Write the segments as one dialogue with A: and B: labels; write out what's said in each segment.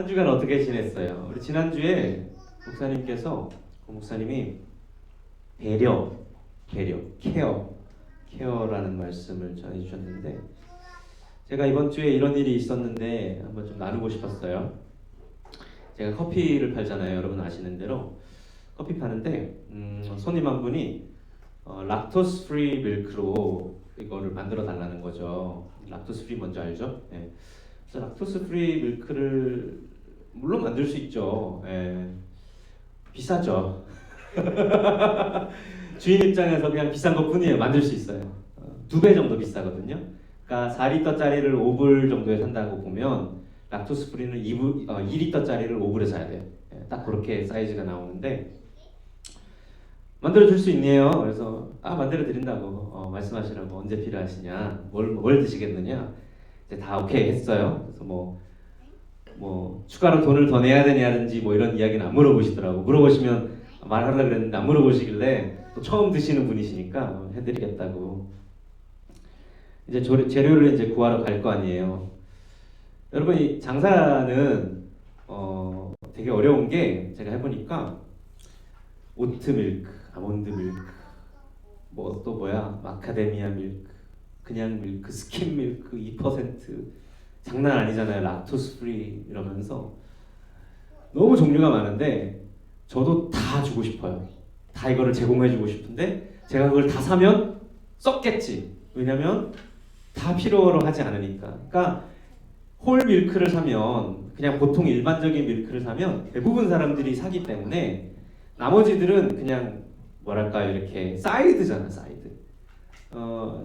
A: 한 주간 어떻게 지냈어요? 우리 지난주에 목사님이 배려, 케어라는 말씀을 전해주셨는데 제가 이번 주에 이런 일이 있었는데 한번 좀 나누고 싶었어요. 제가 커피를 팔잖아요. 여러분 아시는 대로 커피 파는데 손님 한 분이 락토스 프리 밀크로 이거를 만들어 달라는 거죠. 락토스 프리 뭔지 알죠? 네. 그래서 락토스 프리 밀크를 물론 만들 수 있죠. 예. 비싸죠. 주인 입장에서 그냥 비싼 것 뿐이에요. 만들 수 있어요. 2배 정도 비싸거든요. 그러니까 4리터짜리를 5불 정도에 산다고 보면 락토스 프리는 2리터짜리를 5불에 사야 돼요. 예, 딱 그렇게 사이즈가 나오는데 만들어 줄 수 있네요. 그래서 만들어 드린다고 말씀하시라고 언제 필요하시냐, 뭘 드시겠느냐, 이제 다 오케이 했어요. 그래서 뭐 추가로 돈을 더 내야 되냐든지 뭐 이런 이야기는 안 물어보시더라고. 물어보시면 말하려고 그랬는데 안 물어보시길래 또 처음 드시는 분이시니까 해드리겠다고. 이제 재료를 이제 구하러 갈 거 아니에요. 여러분 이 장사는 되게 어려운 게 제가 해보니까 오트 밀크, 아몬드 밀크, 뭐 또 마카데미아 밀크, 그냥 밀크, 스kim 밀크 2% 장난 아니잖아요. 락토스 프리 이러면서 너무 종류가 많은데 저도 다 주고 싶어요. 다 이거를 제공해주고 싶은데 제가 그걸 다 사면 썩겠지. 왜냐면 다 필요로 하지 않으니까. 그러니까 홀 밀크를 사면 그냥 보통 일반적인 밀크를 사면 대부분 사람들이 사기 때문에 나머지들은 그냥 이렇게 사이드잖아, 사이드.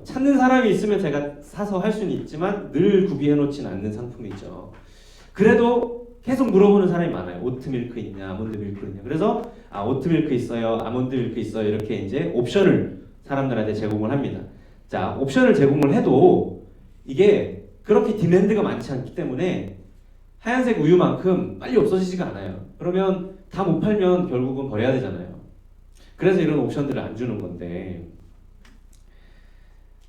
A: 찾는 사람이 있으면 제가 사서 할 수는 있지만 늘 구비해 놓진 않는 상품이죠. 그래도 계속 물어보는 사람이 많아요. 오트 밀크 있냐, 아몬드 밀크 있냐. 그래서 오트 밀크 있어요, 아몬드 밀크 있어요. 이렇게 이제 옵션을 사람들한테 제공을 합니다. 자, 옵션을 제공을 해도 이게 그렇게 디맨드가 많지 않기 때문에 하얀색 우유만큼 빨리 없어지지가 않아요. 그러면 다 못 팔면 결국은 버려야 되잖아요. 그래서 이런 옵션들을 안 주는 건데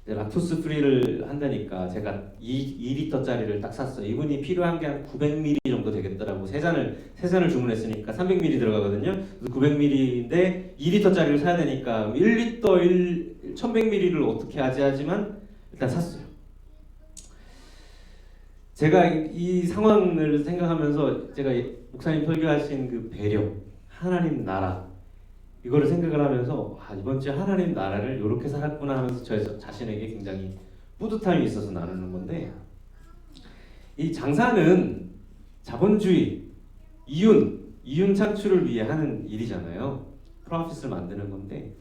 A: 락토스 프리를 한다니까 제가 2리터짜리를 딱 샀어요. 이분이 필요한 게 한 900ml 정도 되겠더라고. 세 잔을 주문했으니까 300ml 들어가거든요. 그래서 900ml인데 2리터짜리를 사야 되니까 1리터 1100ml를 어떻게 하지만 일단 샀어요. 제가 이 상황을 생각하면서 제가 목사님 설교하신 그 배려, 하나님 나라 이거를 생각을 하면서 이번 주에 하나님 나라를 이렇게 살았구나 하면서 저 자신에게 굉장히 뿌듯함이 있어서 나누는 건데 이 장사는 자본주의, 이윤 창출을 위해 하는 일이잖아요. 프로핏을 만드는 건데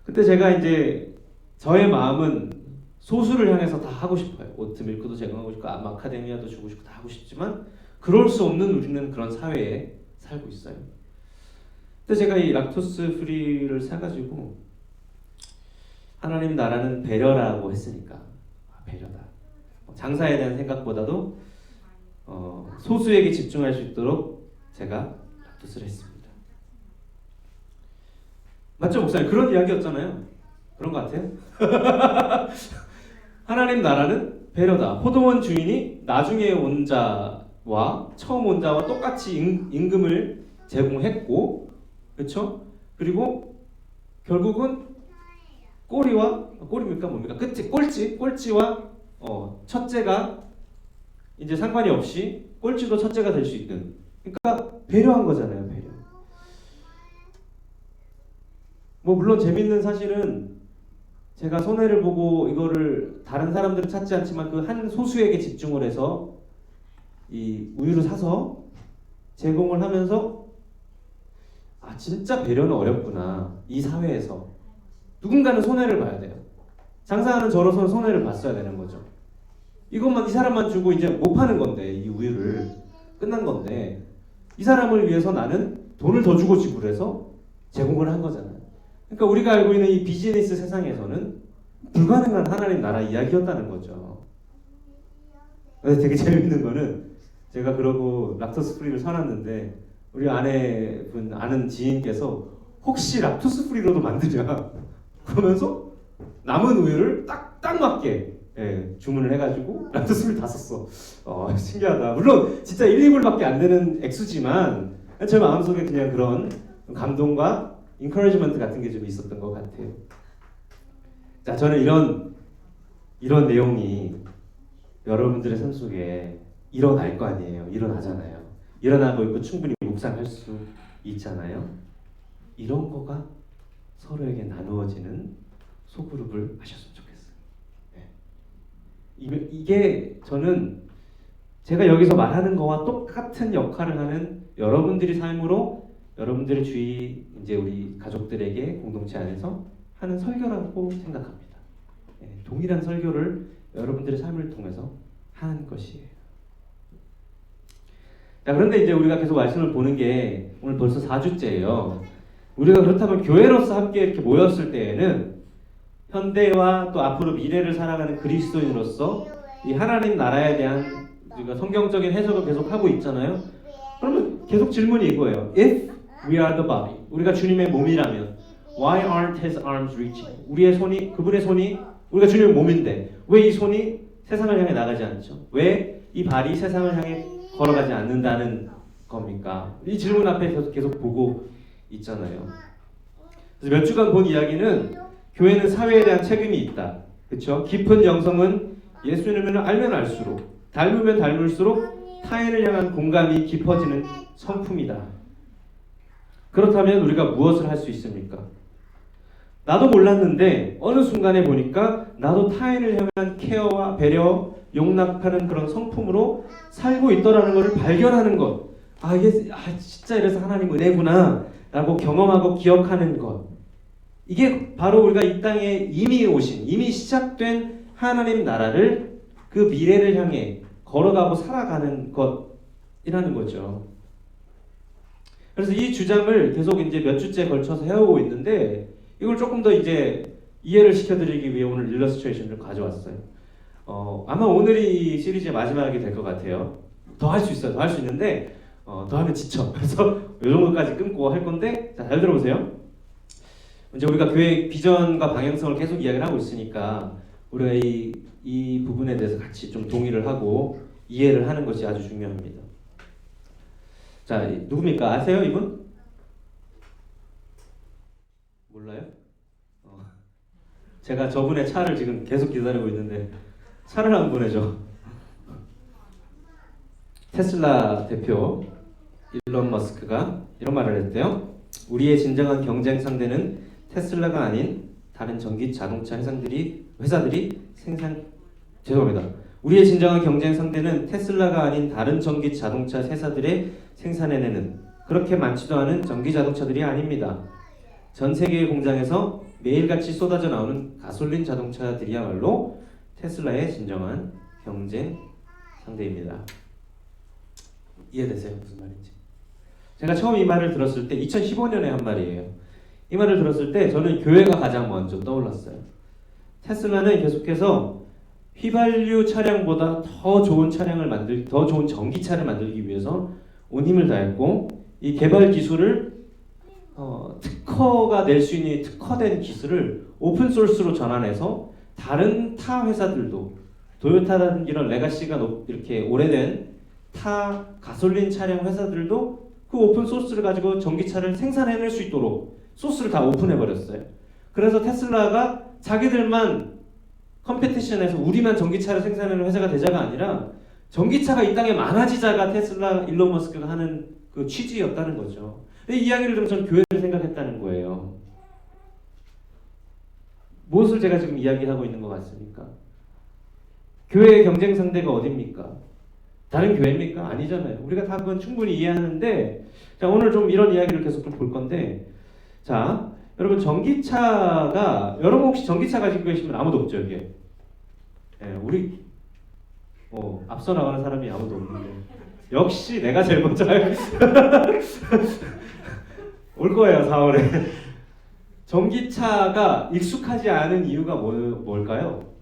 A: 그때 제가 이제 저의 마음은 소수를 향해서 다 하고 싶어요. 오트 밀크도 제공하고 싶고 마카데미아도 주고 싶고 다 하고 싶지만 그럴 수 없는 우리는 그런 사회에 살고 있어요. 근데 제가 이 락토스 프리를 사가지고 하나님 나라는 배려라고 했으니까 배려다. 장사에 대한 생각보다도 소수에게 집중할 수 있도록 제가 락토스를 했습니다. 맞죠, 목사님? 그런 이야기였잖아요. 그런 것 같아요. 하나님 나라는 배려다. 포도원 주인이 나중에 온 자와 처음 온 자와 똑같이 임금을 제공했고, 그렇죠? 그리고 결국은 꼬리입니까 뭡니까? 꼴찌와 첫째가 이제 상관이 없이 꼴찌도 첫째가 될 수 있는. 그러니까 배려한 거잖아요, 배려. 뭐 물론 재밌는 사실은 제가 손해를 보고 이거를 다른 사람들은 찾지 않지만 그 한 소수에게 집중을 해서 이 우유를 사서 제공을 하면서 진짜 배려는 어렵구나. 이 사회에서 누군가는 손해를 봐야 돼요. 장사하는 저로서는 손해를 봤어야 되는 거죠. 이것만 이 사람만 주고 이제 못 파는 건데 이 우유를 끝난 건데 이 사람을 위해서 나는 돈을 더 주고 지불해서 제공을 한 거잖아요. 그러니까 우리가 알고 있는 이 비즈니스 세상에서는 불가능한 하나님 나라 이야기였다는 거죠. 근데 되게 재밌는 거는 제가 그러고 락토스 프리를 사놨는데 우리 아는 지인께서 혹시 락토스 프리로도 만드냐 그러면서 남은 우유를 딱 맞게 예, 주문을 해가지고 락토스프리 다 썼어. 신기하다. 물론 진짜 1, 2불밖에 안 되는 액수지만 제 마음속에 그냥 그런 감동과 인커리지먼트 같은 게 좀 있었던 것 같아요. 자, 저는 이런 내용이 여러분들의 삶 속에 일어날 거 아니에요. 일어나잖아요. 일어나고 있고 충분히 묵상할 수 있잖아요. 이런 거가 서로에게 나누어지는 소그룹을 하셨으면 좋겠어요. 네. 이게 저는 제가 여기서 말하는 거와 똑같은 역할을 하는 여러분들이 삶으로 여러분들의 주위 이제 우리 가족들에게 공동체 안에서 하는 설교라고 생각합니다. 네. 동일한 설교를 여러분들의 삶을 통해서 하는 것이에요. 자, 그런데 이제 우리가 계속 말씀을 보는 게 오늘 벌써 4주째예요. 우리가 그렇다면 교회로서 함께 이렇게 모였을 때에는 현대와 또 앞으로 미래를 살아가는 그리스도인으로서 이 하나님 나라에 대한 우리가 성경적인 해석을 계속 하고 있잖아요. 그러면 계속 질문이 이거예요. If we are the body, 우리가 주님의 몸이라면 Why aren't his arms reaching? 우리의 손이, 그분의 손이 우리가 주님의 몸인데 왜 이 손이 세상을 향해 나가지 않죠? 왜 이 발이 세상을 향해 걸어가지 않는다는 겁니까? 이 질문 앞에 계속 보고 있잖아요. 그래서 몇 주간 본 이야기는 교회는 사회에 대한 책임이 있다. 그렇죠? 깊은 영성은 예수님을 알면 알수록, 닮으면 닮을수록 타인을 향한 공감이 깊어지는 성품이다. 그렇다면 우리가 무엇을 할 수 있습니까? 나도 몰랐는데 어느 순간에 보니까 나도 타인을 향한 케어와 배려, 용납하는 그런 성품으로 살고 있더라는 것을 발견하는 것. 이게 진짜 이래서 하나님 은혜구나 라고 경험하고 기억하는 것. 이게 바로 우리가 이 땅에 이미 시작된 하나님 나라를 그 미래를 향해 걸어가고 살아가는 것이라는 거죠. 그래서 이 주장을 계속 이제 몇 주째 걸쳐서 해오고 있는데 이걸 조금 더 이제 이해를 시켜드리기 위해 오늘 일러스트레이션을 가져왔어요. 아마 오늘이 이 시리즈의 마지막이 될 것 같아요. 더 할 수 있어요. 더 할 수 있는데 더 하면 지쳐. 그래서 이 정도까지 끊고 할 건데 자, 잘 들어보세요. 이제 우리가 교회 비전과 방향성을 계속 이야기를 하고 있으니까 우리가 이 부분에 대해서 같이 좀 동의를 하고 이해를 하는 것이 아주 중요합니다. 자, 누굽니까? 아세요, 이분? 몰라요? 제가 저분의 차를 지금 계속 기다리고 있는데 차를 안 보내죠. 테슬라 대표 일론 머스크가 이런 말을 했대요. 우리의 진정한 경쟁 상대는 테슬라가 아닌 다른 전기 자동차 우리의 진정한 경쟁 상대는 테슬라가 아닌 다른 전기 자동차 회사들의 생산해내는 그렇게 많지도 않은 전기 자동차들이 아닙니다. 전 세계의 공장에서 매일같이 쏟아져 나오는 가솔린 자동차들이야말로 테슬라의 진정한 경쟁 상대입니다. 이해되세요? 무슨 말인지? 제가 처음 이 말을 들었을 때 2015년에 한 말이에요. 이 말을 들었을 때 저는 교회가 가장 먼저 떠올랐어요. 테슬라는 계속해서 휘발유 차량보다 더 좋은 전기차를 만들기 위해서 온 힘을 다했고 이 개발 기술을 특허가 낼 수 있는 특허된 기술을 오픈 소스로 전환해서 다른 타 회사들도 도요타라는 이런 레가시가 이렇게 오래된 타 가솔린 차량 회사들도 그 오픈 소스를 가지고 전기차를 생산해낼 수 있도록 소스를 다 오픈해버렸어요. 그래서 테슬라가 자기들만 컴페티션에서 우리만 전기차를 생산하는 회사가 되자가 아니라 전기차가 이 땅에 많아지자가 테슬라 일론 머스크가 하는 그 취지였다는 거죠. 이 이야기를 들으면 저는 교회를 생각했다는 거예요. 무엇을 제가 지금 이야기하고 있는 것 같습니까? 교회의 경쟁 상대가 어디입니까? 다른 교회입니까? 아니잖아요. 우리가 다 그건 충분히 이해하는데 자, 오늘 좀 이런 이야기를 계속 좀 볼 건데 자, 여러분 여러분 혹시 전기차 가지고 계시면 아무도 없죠, 여기에? 우리 앞서 나가는 사람이 아무도 없는데 역시 내가 제일 먼저 올 거예요, 4월에. 전기차가 익숙하지 않은 이유가 뭘까요?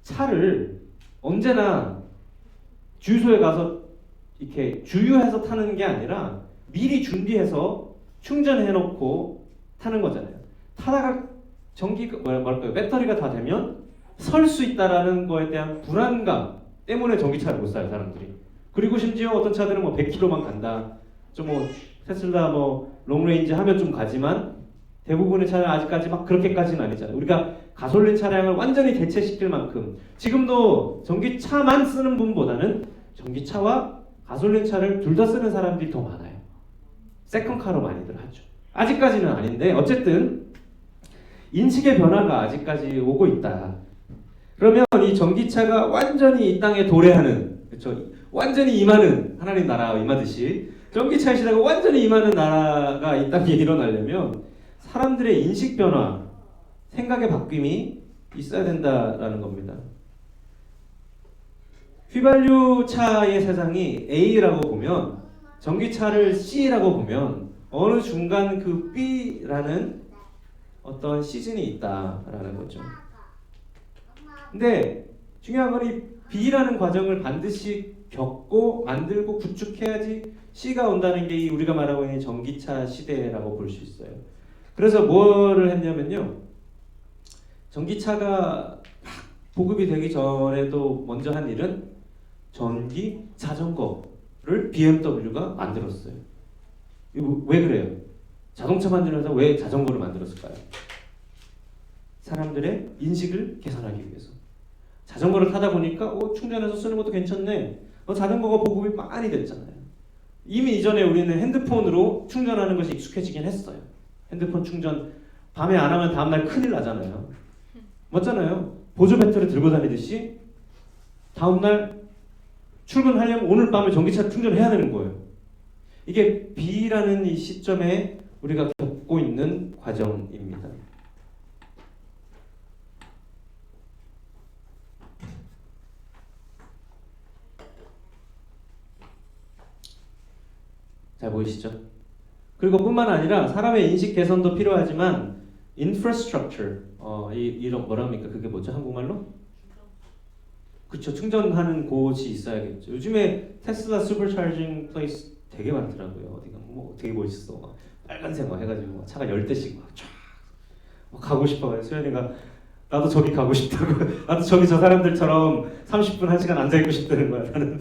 A: 차를 언제나 주유소에 가서 이렇게 주유해서 타는 게 아니라 미리 준비해서 충전해놓고 타는 거잖아요. 타다가 배터리가 다 되면 설 수 있다라는 거에 대한 불안감 때문에 전기차를 못 사요 사람들이. 그리고 심지어 어떤 차들은 뭐 100km만 간다. 좀 뭐 테슬라 뭐 롱레인지 하면 좀 가지만 대부분의 차는 아직까지 막 그렇게까지는 아니잖아요. 우리가 가솔린 차량을 완전히 대체시킬 만큼 지금도 전기차만 쓰는 분보다는 전기차와 가솔린 차를 둘 다 쓰는 사람들이 더 많아요. 세컨카로 많이들 하죠. 아직까지는 아닌데 어쨌든 인식의 변화가 아직까지 오고 있다. 그러면 이 전기차가 완전히 이 땅에 도래하는, 그렇죠? 완전히 임하는, 하나님 나라가 임하듯이 전기차 시대가 완전히 임하는 나라가 이 땅에 일어나려면 사람들의 인식 변화, 생각의 바뀜이 있어야 된다라는 겁니다. 휘발유 차의 세상이 A라고 보면 전기차를 C라고 보면 어느 중간 그 B라는 어떤 시즌이 있다라는 거죠. 근데 중요한 건 이 B라는 과정을 반드시 겪고 만들고 구축해야지 C가 온다는 게 우리가 말하고 있는 전기차 시대라고 볼 수 있어요. 그래서 뭐를 했냐면요. 전기차가 막 보급이 되기 전에도 먼저 한 일은 전기 자전거를 BMW가 만들었어요. 이거 왜 그래요? 자동차 만들면서 왜 자전거를 만들었을까요? 사람들의 인식을 개선하기 위해서. 자전거를 타다 보니까 충전해서 쓰는 것도 괜찮네. 자전거가 보급이 많이 됐잖아요. 이미 이전에 우리는 핸드폰으로 충전하는 것이 익숙해지긴 했어요. 핸드폰 충전 밤에 안 하면 다음날 큰일 나잖아요. 맞잖아요. 보조 배터리 들고 다니듯이 다음날 출근하려면 오늘 밤에 전기차 충전해야 되는 거예요. 이게 B라는 이 시점에 우리가 겪고 있는 과정입니다. 잘 보이시죠? 그리고 뿐만 아니라 사람의 인식 개선도 필요하지만 infrastructure, 이런 뭐랍니까? 그게 뭐죠? 한국말로? 그쵸, 충전하는 곳이 있어야겠죠. 요즘에 테슬라 슈퍼차징 플레이스 되게 많더라고요. 어디가 뭐 되게 멋있어. 막 빨간색 막 해가지고 막 차가 10대씩 막 쫙 가고 싶어요. 수현이가 나도 저기 가고 싶다고. 나도 저기 저 사람들처럼 30분 1시간 앉아있고 싶다는 거야. 나는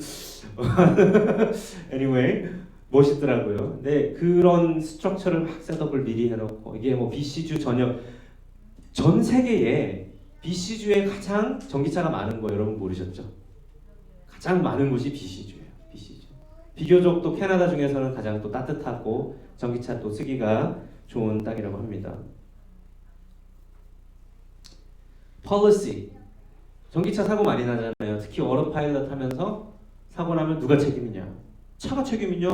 A: anyway 멋있더라고요. 근데 그런 스트럭처를 막 셋업을 미리 해놓고 이게 뭐 BC주 전 세계에 BC주에 가장 전기차가 많은 거 여러분 모르셨죠? 가장 많은 곳이 BC주예요. BC주. 비교적 또 캐나다 중에서는 가장 또 따뜻하고 전기차 또 쓰기가 좋은 땅이라고 합니다. policy. 전기차 사고 많이 나잖아요. 특히 워터파일럿 하면서 사고 나면 누가 책임이냐? 차가 책임이냐?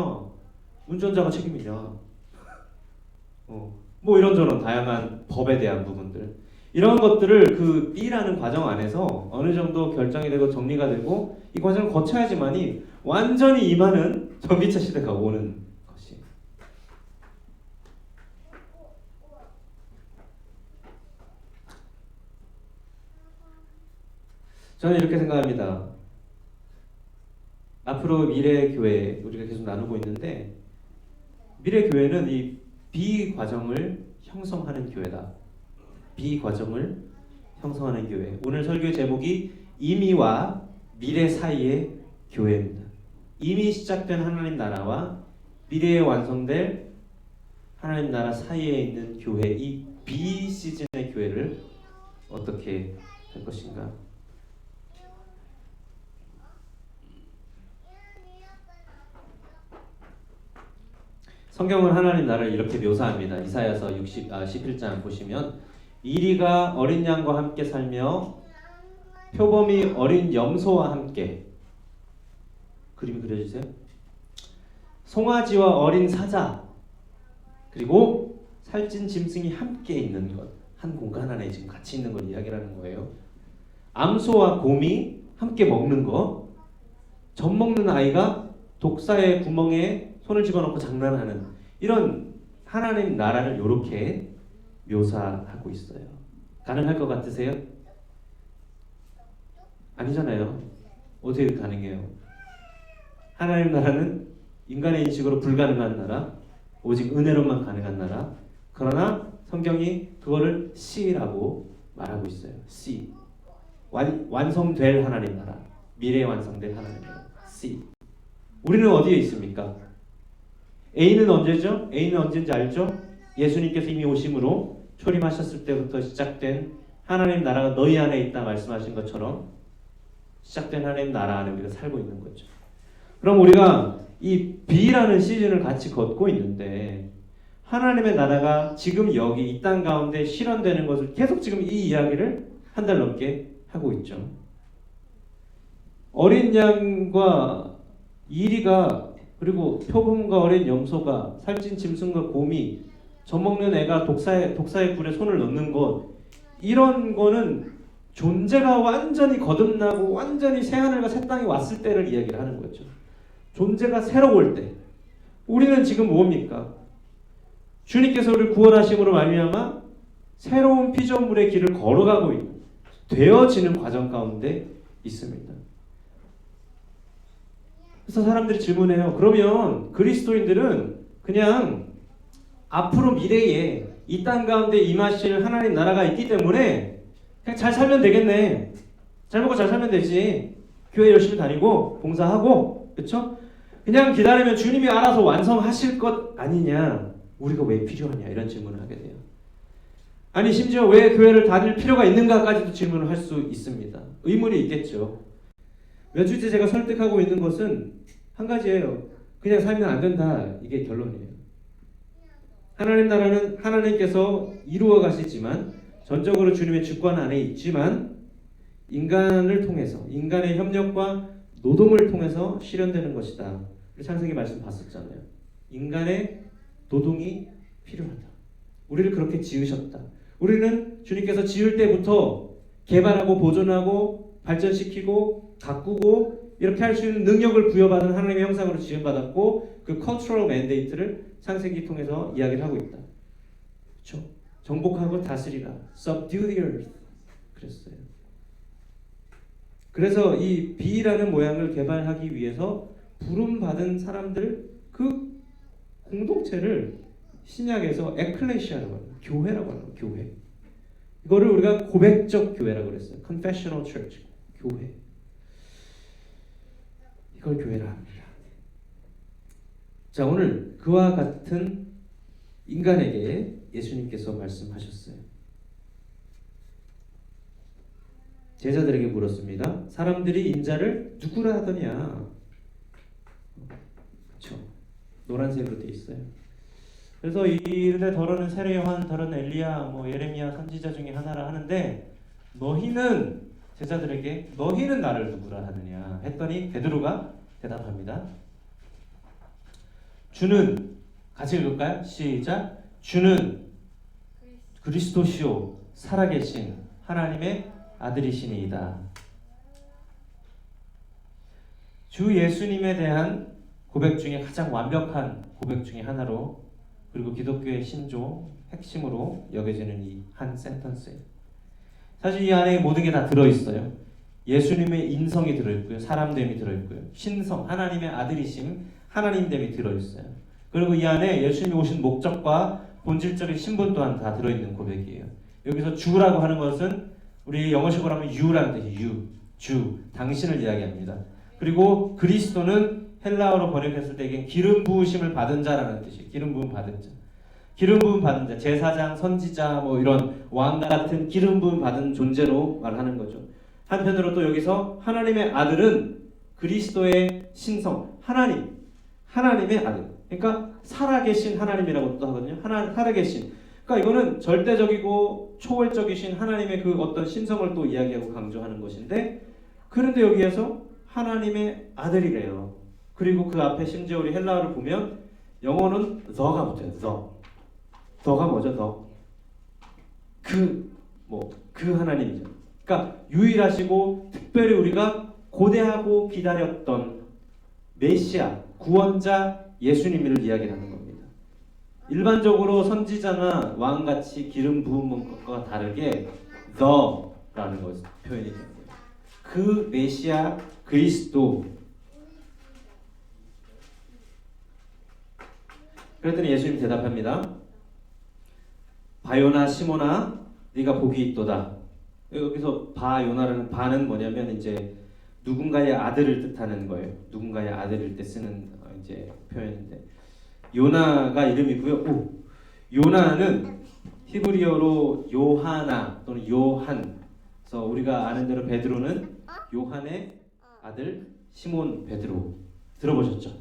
A: 운전자가 책임이냐? 뭐 이런저런 다양한 법에 대한 부분들. 이런 것들을 그 B라는 과정 안에서 어느 정도 결정이 되고 정리가 되고 이 과정을 거쳐야지만이 완전히 임하는 전기차 시대가 오는 것이. 저는 이렇게 생각합니다. 앞으로 미래 교회 우리가 계속 나누고 있는데 미래 교회는 이 B 과정을 형성하는 교회다. B 과정을 형성하는 교회. 오늘 설교 제목이 이미와 미래 사이의 교회입니다. 이미 시작된 하나님 나라와 미래에 완성될 하나님 나라 사이에 있는 교회, 이 B 시즌의 교회를 어떻게 할 것인가? 성경은 하나님 나라를 이렇게 묘사합니다. 이사야서 11장 보시면 이리가 어린 양과 함께 살며 표범이 어린 염소와 함께, 그림이 그려주세요. 송아지와 어린 사자 그리고 살찐 짐승이 함께 있는 것, 한 공간 안에 지금 같이 있는 걸 이야기하는 거예요. 암소와 곰이 함께 먹는 것, 젖 먹는 아이가 독사의 구멍에 손을 집어넣고 장난하는, 이런 하나님 나라를 이렇게 묘사하고 있어요. 가능할 것 같으세요? 아니잖아요. 어떻게 가능해요? 하나님 나라는 인간의 인식으로 불가능한 나라, 오직 은혜로만 가능한 나라. 그러나 성경이 그거를 C라고 말하고 있어요. C. 완성될 하나님 나라, 미래에 완성될 하나님 나라. C. 우리는 어디에 있습니까? A는 언제죠? A는 언제인지 알죠? 예수님께서 이미 오심으로 초림하셨을 때부터 시작된 하나님 나라가 너희 안에 있다 말씀하신 것처럼 시작된 하나님 나라 안에 우리가 살고 있는 거죠. 그럼 우리가 이 B라는 시즌을 같이 걷고 있는데 하나님의 나라가 지금 여기 이 땅 가운데 실현되는 것을 계속 지금 이 이야기를 한 달 넘게 하고 있죠. 어린 양과 이리가 그리고 표범과 어린 염소가 살찐 짐승과 곰이 젖먹는 애가 독사의 굴에 손을 넣는 것 이런 거는 존재가 완전히 거듭나고 완전히 새하늘과 새 땅이 왔을 때를 이야기를 하는 거죠. 존재가 새로울 때 우리는 지금 뭡니까? 주님께서 우리를 구원하심으로 말미암아 새로운 피조물의 길을 걸어가고 있는 되어지는 과정 가운데 있습니다. 그래서 사람들이 질문해요. 그러면 그리스도인들은 그냥 앞으로 미래에 이 땅 가운데 임하실 하나님 나라가 있기 때문에 그냥 잘 살면 되겠네. 잘 먹고 잘 살면 되지. 교회 열심히 다니고 봉사하고 그렇죠? 그냥 기다리면 주님이 알아서 완성하실 것 아니냐. 우리가 왜 필요하냐 이런 질문을 하게 돼요. 아니 심지어 왜 교회를 다닐 필요가 있는가까지도 질문을 할 수 있습니다. 의문이 있겠죠. 몇 주째 제가 설득하고 있는 것은 한 가지예요. 그냥 살면 안 된다. 이게 결론이에요. 하나님 나라는 하나님께서 이루어 가시지만 전적으로 주님의 주권 안에 있지만 인간을 통해서 인간의 협력과 노동을 통해서 실현되는 것이다. 창세기 말씀 봤었잖아요. 인간의 노동이 필요하다. 우리를 그렇게 지으셨다. 우리는 주님께서 지을 때부터 개발하고 보존하고 발전시키고 가꾸고 이렇게 할 수 있는 능력을 부여받은 하나님의 형상으로 지음받았고 그 cultural mandate를 창세기 통해서 이야기를 하고 있다. 그렇죠? 정복하고 다스리라. Subdue the earth. 그랬어요. 그래서 이 B라는 모양을 개발하기 위해서 부름받은 사람들 그 공동체를 신약에서 에클레시아라고 합니다. 교회라고 합니다. 교회. 이거를 우리가 고백적 교회라고 그랬어요. Confessional Church. 교회. 이걸 교회라 합니다. 자, 오늘 그와 같은 인간에게 예수님께서 말씀하셨어요. 제자들에게 물었습니다. 사람들이 인자를 누구라 하더냐? 그렇죠. 노란색으로 돼 있어요. 그래서 이르되 더러는 세례 요한, 더러는 엘리야, 예레미야 선지자 중에 하나라 하는데 너희는 제자들에게 너희는 나를 누구라 하느냐 했더니 베드로가 대답합니다. 주는 같이 읽을까요? 시작. 주는 그리스도시요 살아계신 하나님의 아들이시니이다. 주 예수님에 대한 고백 중에 가장 완벽한 고백 중에 하나로 그리고 기독교의 신조 핵심으로 여겨지는 이 한 센턴스예요. 사실 이 안에 모든 게 다 들어있어요. 예수님의 인성이 들어있고요. 사람됨이 들어있고요. 신성, 하나님의 아들이심, 하나님됨이 들어있어요. 그리고 이 안에 예수님이 오신 목적과 본질적인 신분 또한 다 들어있는 고백이에요. 여기서 주라고 하는 것은 우리 영어식으로 하면 you라는 뜻이 주, 당신을 이야기합니다. 그리고 그리스도는 헬라어로 번역했을 때 이게 기름 부으심을 받은 자라는 뜻이에요. 기름 부음 받은 자. 기름 부음 받은 자, 제사장, 선지자, 이런 왕 같은 기름 부음 받은 존재로 말하는 거죠. 한편으로 또 여기서 하나님의 아들은 그리스도의 신성, 하나님의 아들. 그러니까 살아계신 하나님이라고 또 하거든요. 살아계신. 그러니까 이거는 절대적이고 초월적이신 하나님의 그 어떤 신성을 또 이야기하고 강조하는 것인데, 그런데 여기에서 하나님의 아들이래요. 그리고 그 앞에 심지어 우리 헬라어를 보면 영어는 the가 붙어요. the가 뭐죠? 그 하나님이죠. 그러니까 유일하시고 특별히 우리가 고대하고 기다렸던 메시아, 구원자 예수님을 이야기하는 겁니다. 일반적으로 선지자나 왕같이 기름 부은 것과 다르게 the라는 것을 표현이 됩니다. 그 메시아 그리스도. 그랬더니 예수님 대답합니다. 바요나 시몬아 네가 복이 있도다. 여기서 바요나라는 바는 뭐냐면 이제 누군가의 아들을 뜻하는 거예요. 누군가의 아들일 때 쓰는 이제 표현인데 요나가 이름이고요. 요나는 히브리어로 요하나 또는 요한. 그래서 우리가 아는 대로 베드로는 요한의 아들 시몬 베드로. 들어보셨죠?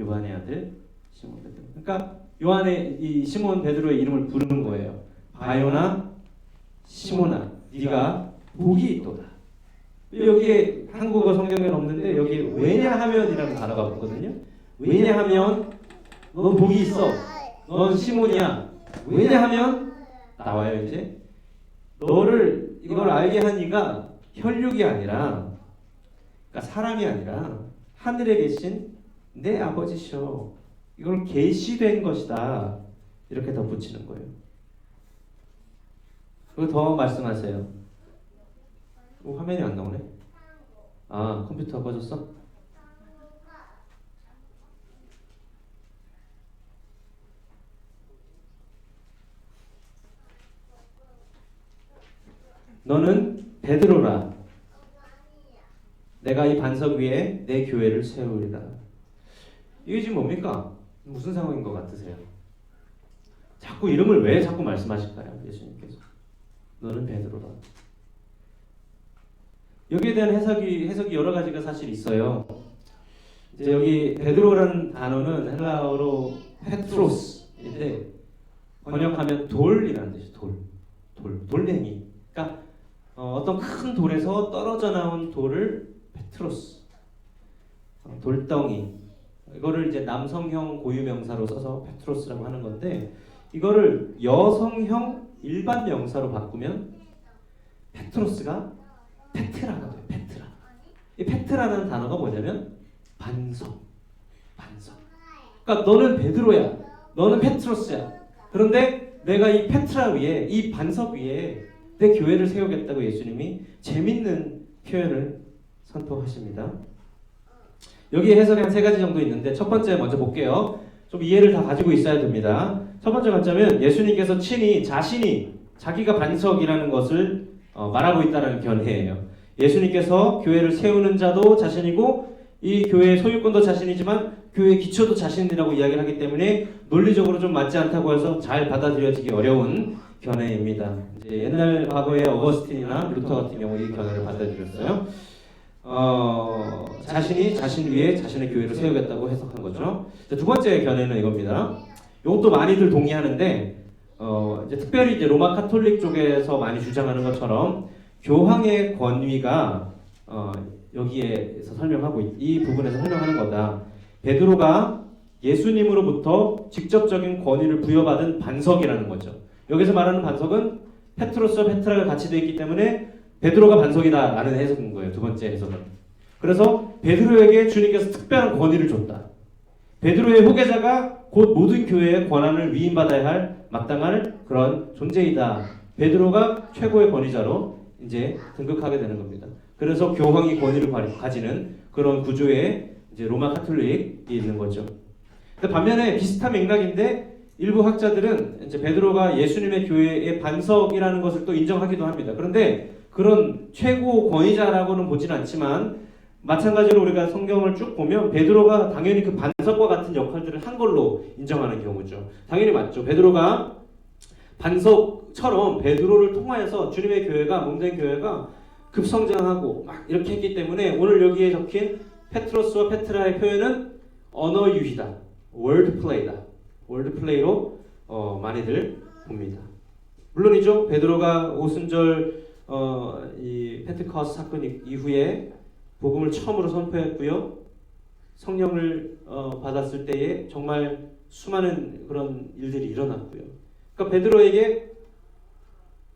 A: 요한의 아들 시몬 베드로. 그러니까 요한의 이 시몬 베드로의 이름을 부르는 거예요. 바요나 시몬아, 네가 복이 있도다. 여기에 한국어 성경에는 없는데 여기에 왜냐하면이라는 단어가 붙거든요. 왜냐하면 넌 복이 있어. 넌 시몬이야. 왜냐하면 나와요 이제. 너를 이걸 알게 한 이가 혈육이 아니라, 그러니까 사람이 아니라 하늘에 계신 내 아버지셔. 이걸 계시된 것이다. 이렇게 덧붙이는 거예요. 그리고 더 말씀하세요. 화면이 안 나오네. 아, 컴퓨터 꺼졌어? 너는 베드로라. 내가 이 반석 위에 내 교회를 세우리라. 이게 지금 뭡니까? 무슨 상황인 것 같으세요? 자꾸 이름을 왜 자꾸 말씀하실까요? 예수님께서. 너는 베드로라. 여기에 대한 해석이 여러 가지가 사실 있어요. 이제 여기 베드로라는 단어는 헬라어로 페트로스인데 번역하면 돌이라는 뜻이에요. 돌멩이. 그러니까 어떤 큰 돌에서 떨어져 나온 돌을 페트로스, 돌덩이. 이거를 이제 남성형 고유명사로 써서 페트로스라고 하는 건데 이거를 여성형 일반 명사로 바꾸면 페트로스가 페트라가 돼요. 페트라. 이 페트라는 단어가 뭐냐면 반석. 그러니까 너는 베드로야. 너는 페트로스야. 그런데 내가 이 페트라 위에, 이 반석 위에 내 교회를 세우겠다고 예수님이 재밌는 표현을 선포하십니다. 여기에 해석이 한 세 가지 정도 있는데 첫 번째 먼저 볼게요. 좀 이해를 다 가지고 있어야 됩니다. 첫 번째 관점은 예수님께서 친히 자기가 반석이라는 것을 말하고 있다는 견해예요. 예수님께서 교회를 세우는 자도 자신이고 이 교회의 소유권도 자신이지만 교회의 기초도 자신이라고 이야기를 하기 때문에 논리적으로 좀 맞지 않다고 해서 잘 받아들여지기 어려운 견해입니다. 이제 옛날 과거에 어거스틴이나 루터 같은 경우 이 견해를 받아들였어요. 자신이 자신 위에 자신의 교회를 세우겠다고 해석한 거죠. 두 번째 견해는 이겁니다. 이것도 많이들 동의하는데 이제 특별히 이제 로마 카톨릭 쪽에서 많이 주장하는 것처럼 교황의 권위가 여기에서 설명하고 이 부분에서 설명하는 거다. 베드로가 예수님으로부터 직접적인 권위를 부여받은 반석이라는 거죠. 여기서 말하는 반석은 페트로스와 페트라가 같이 되어 있기 때문에 베드로가 반석이다라는 해석인 거예요. 두 번째 해석은. 그래서 베드로에게 주님께서 특별한 권위를 줬다. 베드로의 후계자가 곧 모든 교회의 권한을 위임받아야 할 마땅할 그런 존재이다. 베드로가 최고의 권위자로 이제 등극하게 되는 겁니다. 그래서 교황이 권위를 가지는 그런 구조의 이제 로마 카톨릭이 있는 거죠. 근데 반면에 비슷한 맥락인데 일부 학자들은 이제 베드로가 예수님의 교회의 반석이라는 것을 또 인정하기도 합니다. 그런데 그런 최고 권위자라고는 보지는 않지만 마찬가지로 우리가 성경을 쭉 보면 베드로가 당연히 그 반석과 같은 역할들을 한 걸로 인정하는 경우죠. 당연히 맞죠. 베드로가 반석처럼 베드로를 통하여서 주님의 교회가 몸된 교회가 급성장하고 막 이렇게 했기 때문에 오늘 여기에 적힌 페트로스와 페트라의 표현은 언어 유희다. 월드플레이다. 월드플레이로 많이들 봅니다. 물론이죠. 베드로가 오순절 이 펜테코스트 사건 이후에 복음을 처음으로 선포했고요. 성령을 받았을 때에 정말 수많은 그런 일들이 일어났고요. 그러니까 베드로에게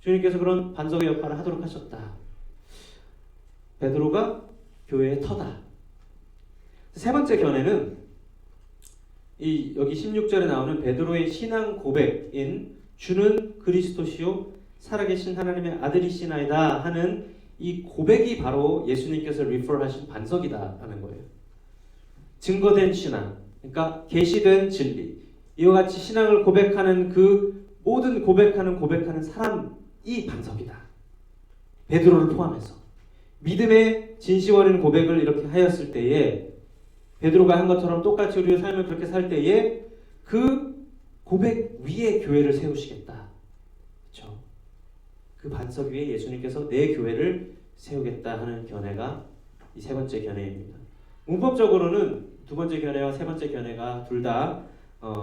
A: 주님께서 그런 반석의 역할을 하도록 하셨다. 베드로가 교회의 터다. 세 번째 견해는 여기 16절에 나오는 베드로의 신앙 고백인 주는 그리스도시요 살아계신 하나님의 아들이시나이다 하는 이 고백이 바로 예수님께서 리퍼하신 반석이다 하는 거예요. 증거된 신앙, 그러니까 계시된 진리. 이와 같이 신앙을 고백하는 그 모든 고백하는 사람이 반석이다. 베드로를 포함해서 믿음의 진실어린 고백을 이렇게 하였을 때에 베드로가 한 것처럼 똑같이 우리의 삶을 그렇게 살 때에 그 고백 위에 교회를 세우시겠다. 그렇죠? 그 반석 위에 예수님께서 내 교회를 세우겠다 하는 견해가 이 세 번째 견해입니다. 문법적으로는 두 번째 견해와 세 번째 견해가 둘 다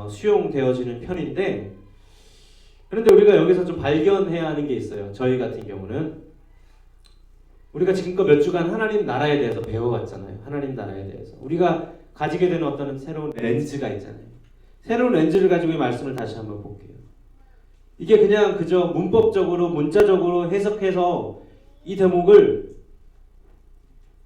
A: 수용되어지는 편인데, 그런데 우리가 여기서 좀 발견해야 하는 게 있어요. 저희 같은 경우는 우리가 지금껏 몇 주간 하나님 나라에 대해서 배워왔잖아요. 하나님 나라에 대해서 우리가 가지게 되는 어떤 새로운 렌즈가 있잖아요. 새로운 렌즈를 가지고 이 말씀을 다시 한번 볼게요. 이게 그냥 그저 문법적으로 문자적으로 해석해서 이 대목을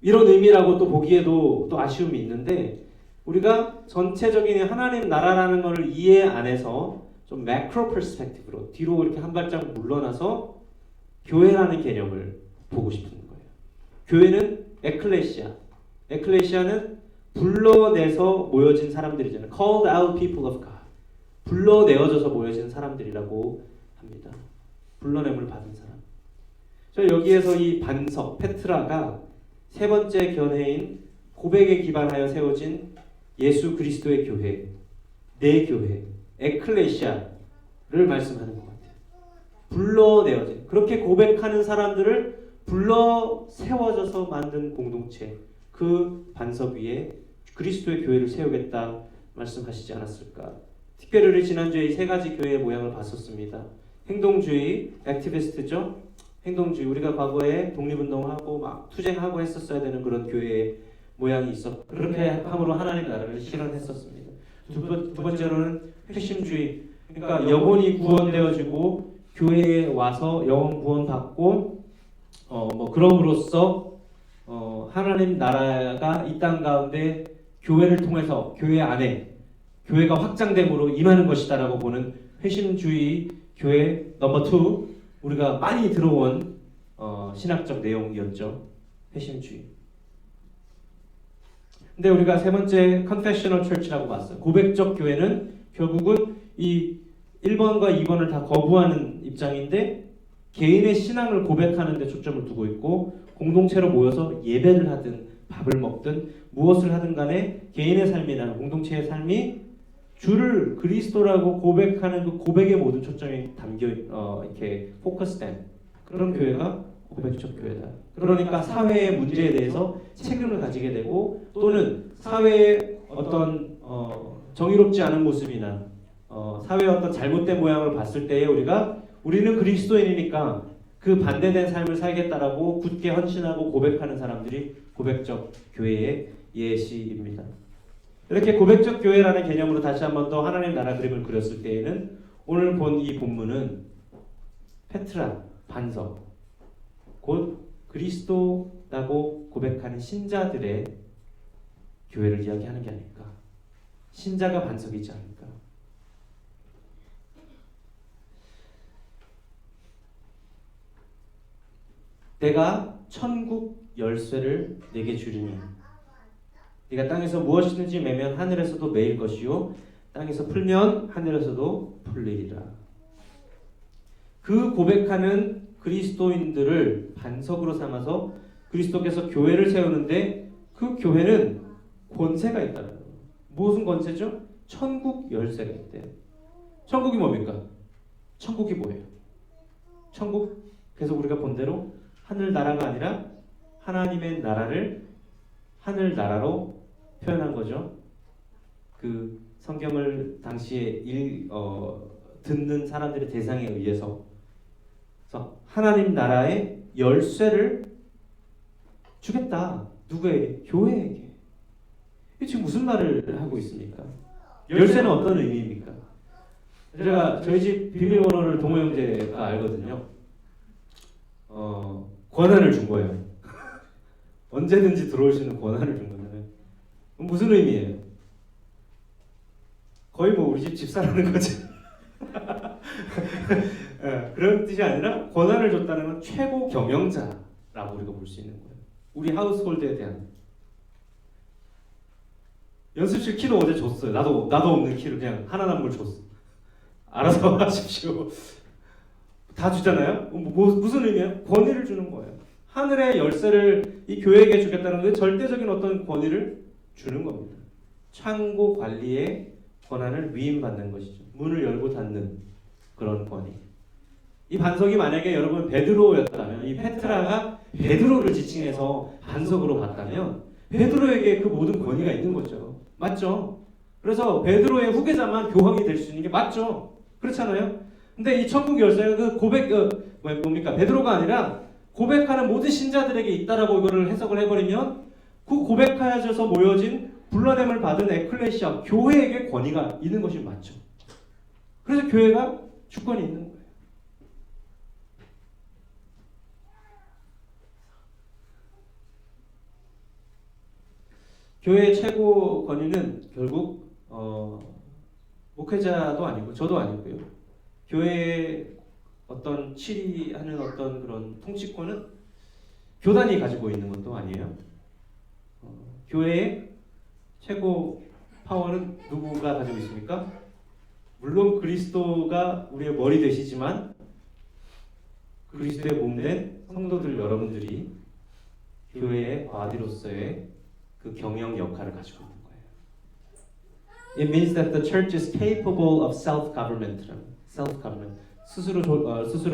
A: 이런 의미라고 또 보기에도 또 아쉬움이 있는데, 우리가 전체적인 하나님 나라라는 것을 이해 안에서 좀 매크로 퍼스펙티브로 뒤로 이렇게 한 발짝 물러나서 교회라는 개념을 보고 싶은 거예요. 교회는 에클레시아. 에클레시아는 불러내서 모여진 사람들이잖아요. Called out people of God. 불러내어져서 모여진 사람들이라고 합니다. 불러냄을 받은 사람. 저 여기에서 이 반석, 페트라가 세 번째 견해인 고백에 기반하여 세워진 예수 그리스도의 교회, 내 교회, 에클레시아를 말씀하는 것 같아요. 불러내어진, 그렇게 고백하는 사람들을 불러 세워져서 만든 공동체, 그 반석 위에 그리스도의 교회를 세우겠다 말씀하시지 않았을까. 특별히 우리 지난주에 이 세 가지 교회의 모양을 봤었습니다. 행동주의, 액티비스트죠. 행동주의, 우리가 과거에 독립운동하고 막 투쟁하고 했었어야 되는 그런 교회의 모양이 있었고, 그렇게 함으로 하나님 나라를 실현했었습니다. 두 번째로는 핵심주의, 그러니까 영혼이 구원되어지고 교회에 와서 영혼 구원 받고 그럼으로써 하나님 나라가 이 땅 가운데 교회를 통해서 교회 안에 교회가 확장됨으로 임하는 것이다라고 보는 회심주의 교회 넘버 2, 우리가 많이 들어온 신학적 내용이었죠. 회심주의. 근데 우리가 세 번째 컨페셔널 처치라고 봤어요. 고백적 교회는 결국은 이 1번과 2번을 다 거부하는 입장인데 개인의 신앙을 고백하는 데 초점을 두고 있고, 공동체로 모여서 예배를 하든 밥을 먹든 무엇을 하든 간에 개인의 삶이나 공동체의 삶이 주를 그리스도라고 고백하는 그 고백의 모든 초점이 담겨 이렇게 포커스된 그런 교회가 고백적 교회다. 그러니까 사회의 문제에 대해서 책임을 가지게 되고, 또는 사회의 어떤 정의롭지 않은 모습이나 사회의 어떤 잘못된 모양을 봤을 때에 우리는 그리스도인이니까 그 반대된 삶을 살겠다라고 굳게 헌신하고 고백하는 사람들이 고백적 교회의 예시입니다. 이렇게 고백적 교회라는 개념으로 다시 한번 더 하나님 나라 그림을 그렸을 때에는 오늘 본 이 본문은 페트라, 반석, 곧 그리스도라고 고백하는 신자들의 교회를 이야기하는 게 아닐까. 신자가 반석이지 않을까. 내가 천국 열쇠를 내게 주리니 네가 땅에서 무엇이든지 매면 하늘에서도 매일 것이요 땅에서 풀면 하늘에서도 풀리리라. 그 고백하는 그리스도인들을 반석으로 삼아서 그리스도께서 교회를 세우는데, 그 교회는 권세가 있다는 거예요. 무슨 권세죠? 천국 열쇠가 있대요. 천국이 뭡니까? 천국이 뭐예요? 천국, 그래서 우리가 본 대로 하늘 나라가 아니라 하나님의 나라를 하늘 나라로 표현한 거죠. 그 성경을 당시에 듣는 사람들의 대상에 의해서, 그래서 하나님 나라의 열쇠를 주겠다. 누구에게? 교회에게. 이게 지금 무슨 말을 하고 있습니까? 열쇠는 어떤 의미입니까? 제가 저희 집 비밀번호를 동호 형제가 알거든요. 권한을 준 거예요. 언제든지 들어올 수 있는 권한을 준 거잖아요. 무슨 의미예요? 거의 뭐 우리 집 집사라는 거지. 그런 뜻이 아니라 권한을 줬다는 건 최고 경영자라고 우리가 볼 수 있는 거예요. 우리 하우스홀드에 대한. 연습실 키도 어제 줬어요. 나도 없는 키를 그냥 하나 남물 줬어. 알아서 하십시오. 다 주잖아요. 무슨 의미예요? 권위를 주는 거예요. 하늘의 열쇠를 이 교회에게 주겠다는 게 절대적인 어떤 권위를 주는 겁니다. 창고 관리의 권한을 위임받는 것이죠. 문을 열고 닫는 그런 권위. 이 반석이 만약에 여러분 베드로였다면, 이 페트라가 베드로를 지칭해서 반석으로 봤다면 베드로에게 그 모든 권위가 있는 거죠. 맞죠? 그래서 베드로의 후계자만 교황이 될 수 있는 게 맞죠? 그렇잖아요? 근데 이 천국 열쇠가 그 고백, 뭡니까? 베드로가 아니라 고백하는 모든 신자들에게 있다라고 이거를 해석을 해버리면 그 고백하여져서 모여진 불러냄을 받은 에클레시아, 교회에게 권위가 있는 것이 맞죠. 그래서 교회가 주권이 있는 거예요. 교회의 최고 권위는 결국 목회자도 아니고 저도 아니고요. 교회의 어떤 치리하는 어떤 그런 통치권은 교단이 가지고 있는 것도 아니에요. 교회의 최고 파워는 누구가 가지고 있습니까? 물론 그리스도가 우리의 머리 되시지만 그리스도의 몸된 성도들 여러분들이 교회의 바디로서의 그 경영 역할을 가지고 있는 거예요. It means that the church is capable of self-government. 스스로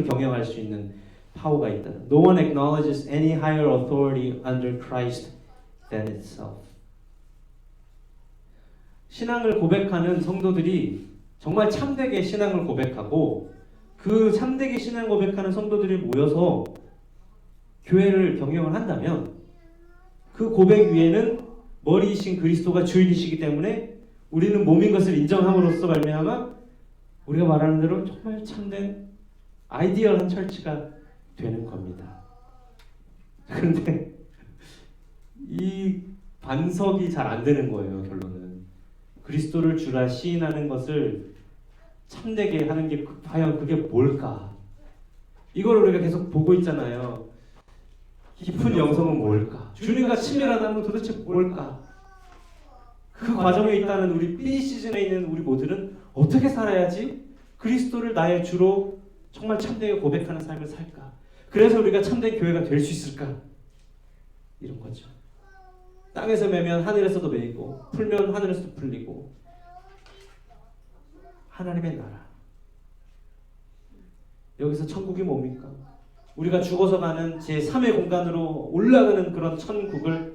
A: 경영할 수 있는 파워가 있다. No one acknowledges any higher authority under Christ than itself. 신앙을 고백하는 성도들이 정말 참되게 신앙을 고백하고 그 참되게 신앙 고백하는 성도들이 모여서 교회를 경영을 한다면 그 고백 위에는 머리이신 그리스도가 주인이시기 때문에 우리는 몸인 것을 인정함으로써 말미암아 우리가 말하는 대로 정말 참된 아이디얼한 철치가 되는 겁니다. 그런데 이 반석이 잘 안 되는 거예요. 결론은 그리스도를 주라 시인하는 것을 참되게 하는 게 과연 그게 뭘까? 이걸 우리가 계속 보고 있잖아요. 깊은 영성은 뭘까? 주님과 친밀하다는 건 도대체 뭘까? 그 과정에 있다는 우리 B 시즌에 있는 우리 모두는 어떻게 살아야지 그리스도를 나의 주로 정말 참되게 고백하는 삶을 살까? 그래서 우리가 참된 교회가 될 수 있을까? 이런 거죠. 땅에서 매면 하늘에서도 매이고 풀면 하늘에서도 풀리고 하나님의 나라. 여기서 천국이 뭡니까? 우리가 죽어서 가는 제3의 공간으로 올라가는 그런 천국을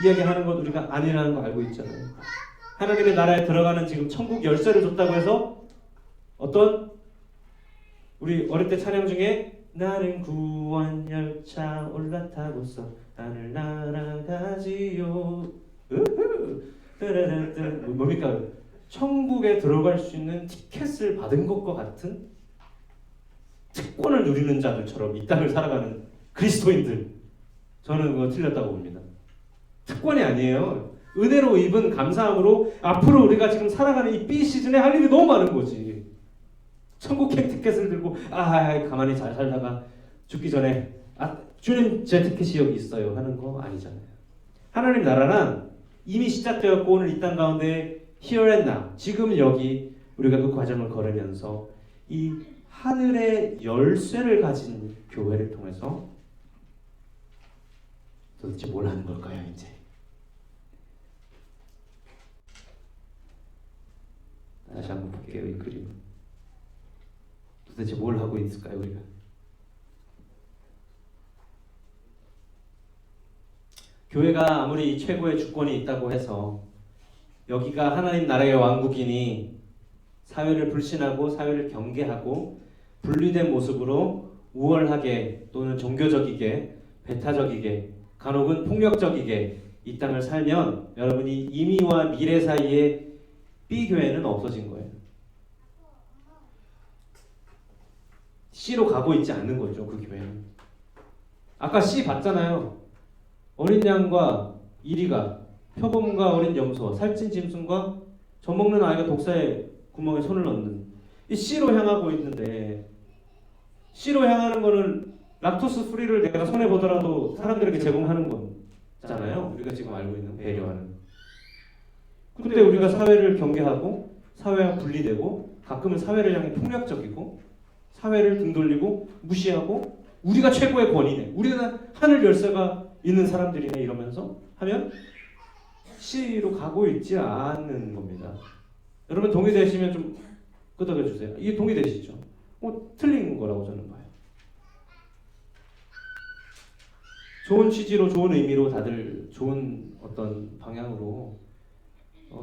A: 이야기하는 것 우리가 아니라는 거 알고 있잖아요. 하나님의 나라에 들어가는 지금 천국 열쇠를 줬다고 해서 어떤 우리 어릴 때 찬양 중에 나는 구원 열차 올라타고서 하늘 날아가지요. 뭡니까? 천국에 들어갈 수 있는 티켓을 받은 것과 같은 특권을 누리는 자들처럼 이 땅을 살아가는 그리스도인들, 저는 그거 틀렸다고 봅니다. 특권이 아니에요. 은혜로 입은 감사함으로 앞으로 우리가 지금 살아가는 이 B 시즌에 할 일이 너무 많은 거지. 천국행 티켓을 들고 가만히 잘 살다가 죽기 전에 주님 제 티켓이 여기 있어요 하는 거 아니잖아요. 하나님 나라란 이미 시작되었고 오늘 이 땅 가운데 here and now, 지금 여기 우리가 그 과정을 걸으면서 이 하늘의 열쇠를 가진 교회를 통해서 도대체 뭘 하는 걸까요 이제? 다시 한번 볼게요. 이 그림. 도대체 뭘 하고 있을까요 우리가? 교회가 아무리 최고의 주권이 있다고 해서 여기가 하나님 나라의 왕국이니 사회를 불신하고 사회를 경계하고 분리된 모습으로 우월하게 또는 종교적이게 배타적이게 간혹은 폭력적이게 이 땅을 살면 여러분이 임의와 미래 사이에 B교회는 없어진 거예요. C로 가고 있지 않는 거죠. 그 교회는. 아까 C 봤잖아요. 어린 양과 이리가, 표범과 어린 염소, 살찐 짐승과 젖먹는 아이가 독사의 구멍에 손을 넣는 이 C로 향하고 있는데 C로 향하는 거는 락토스 프리를 내가 손해 보더라도 사람들에게 제공하는 거잖아요. 우리가 지금 알고 있는 배려하는. 근데 우리가 사회를 경계하고 사회와 분리되고 가끔은 사회를 향해 폭력적이고 사회를 등 돌리고 무시하고 우리가 최고의 권위네, 우리는 하늘 열쇠가 있는 사람들이네 이러면서 하면 C로 가고 있지 않는 겁니다. 여러분 동의되시면 좀 끄덕여 주세요. 이게 동의되시죠? 틀린 거라고 저는 봐요. 좋은 취지로 좋은 의미로 다들 좋은 어떤 방향으로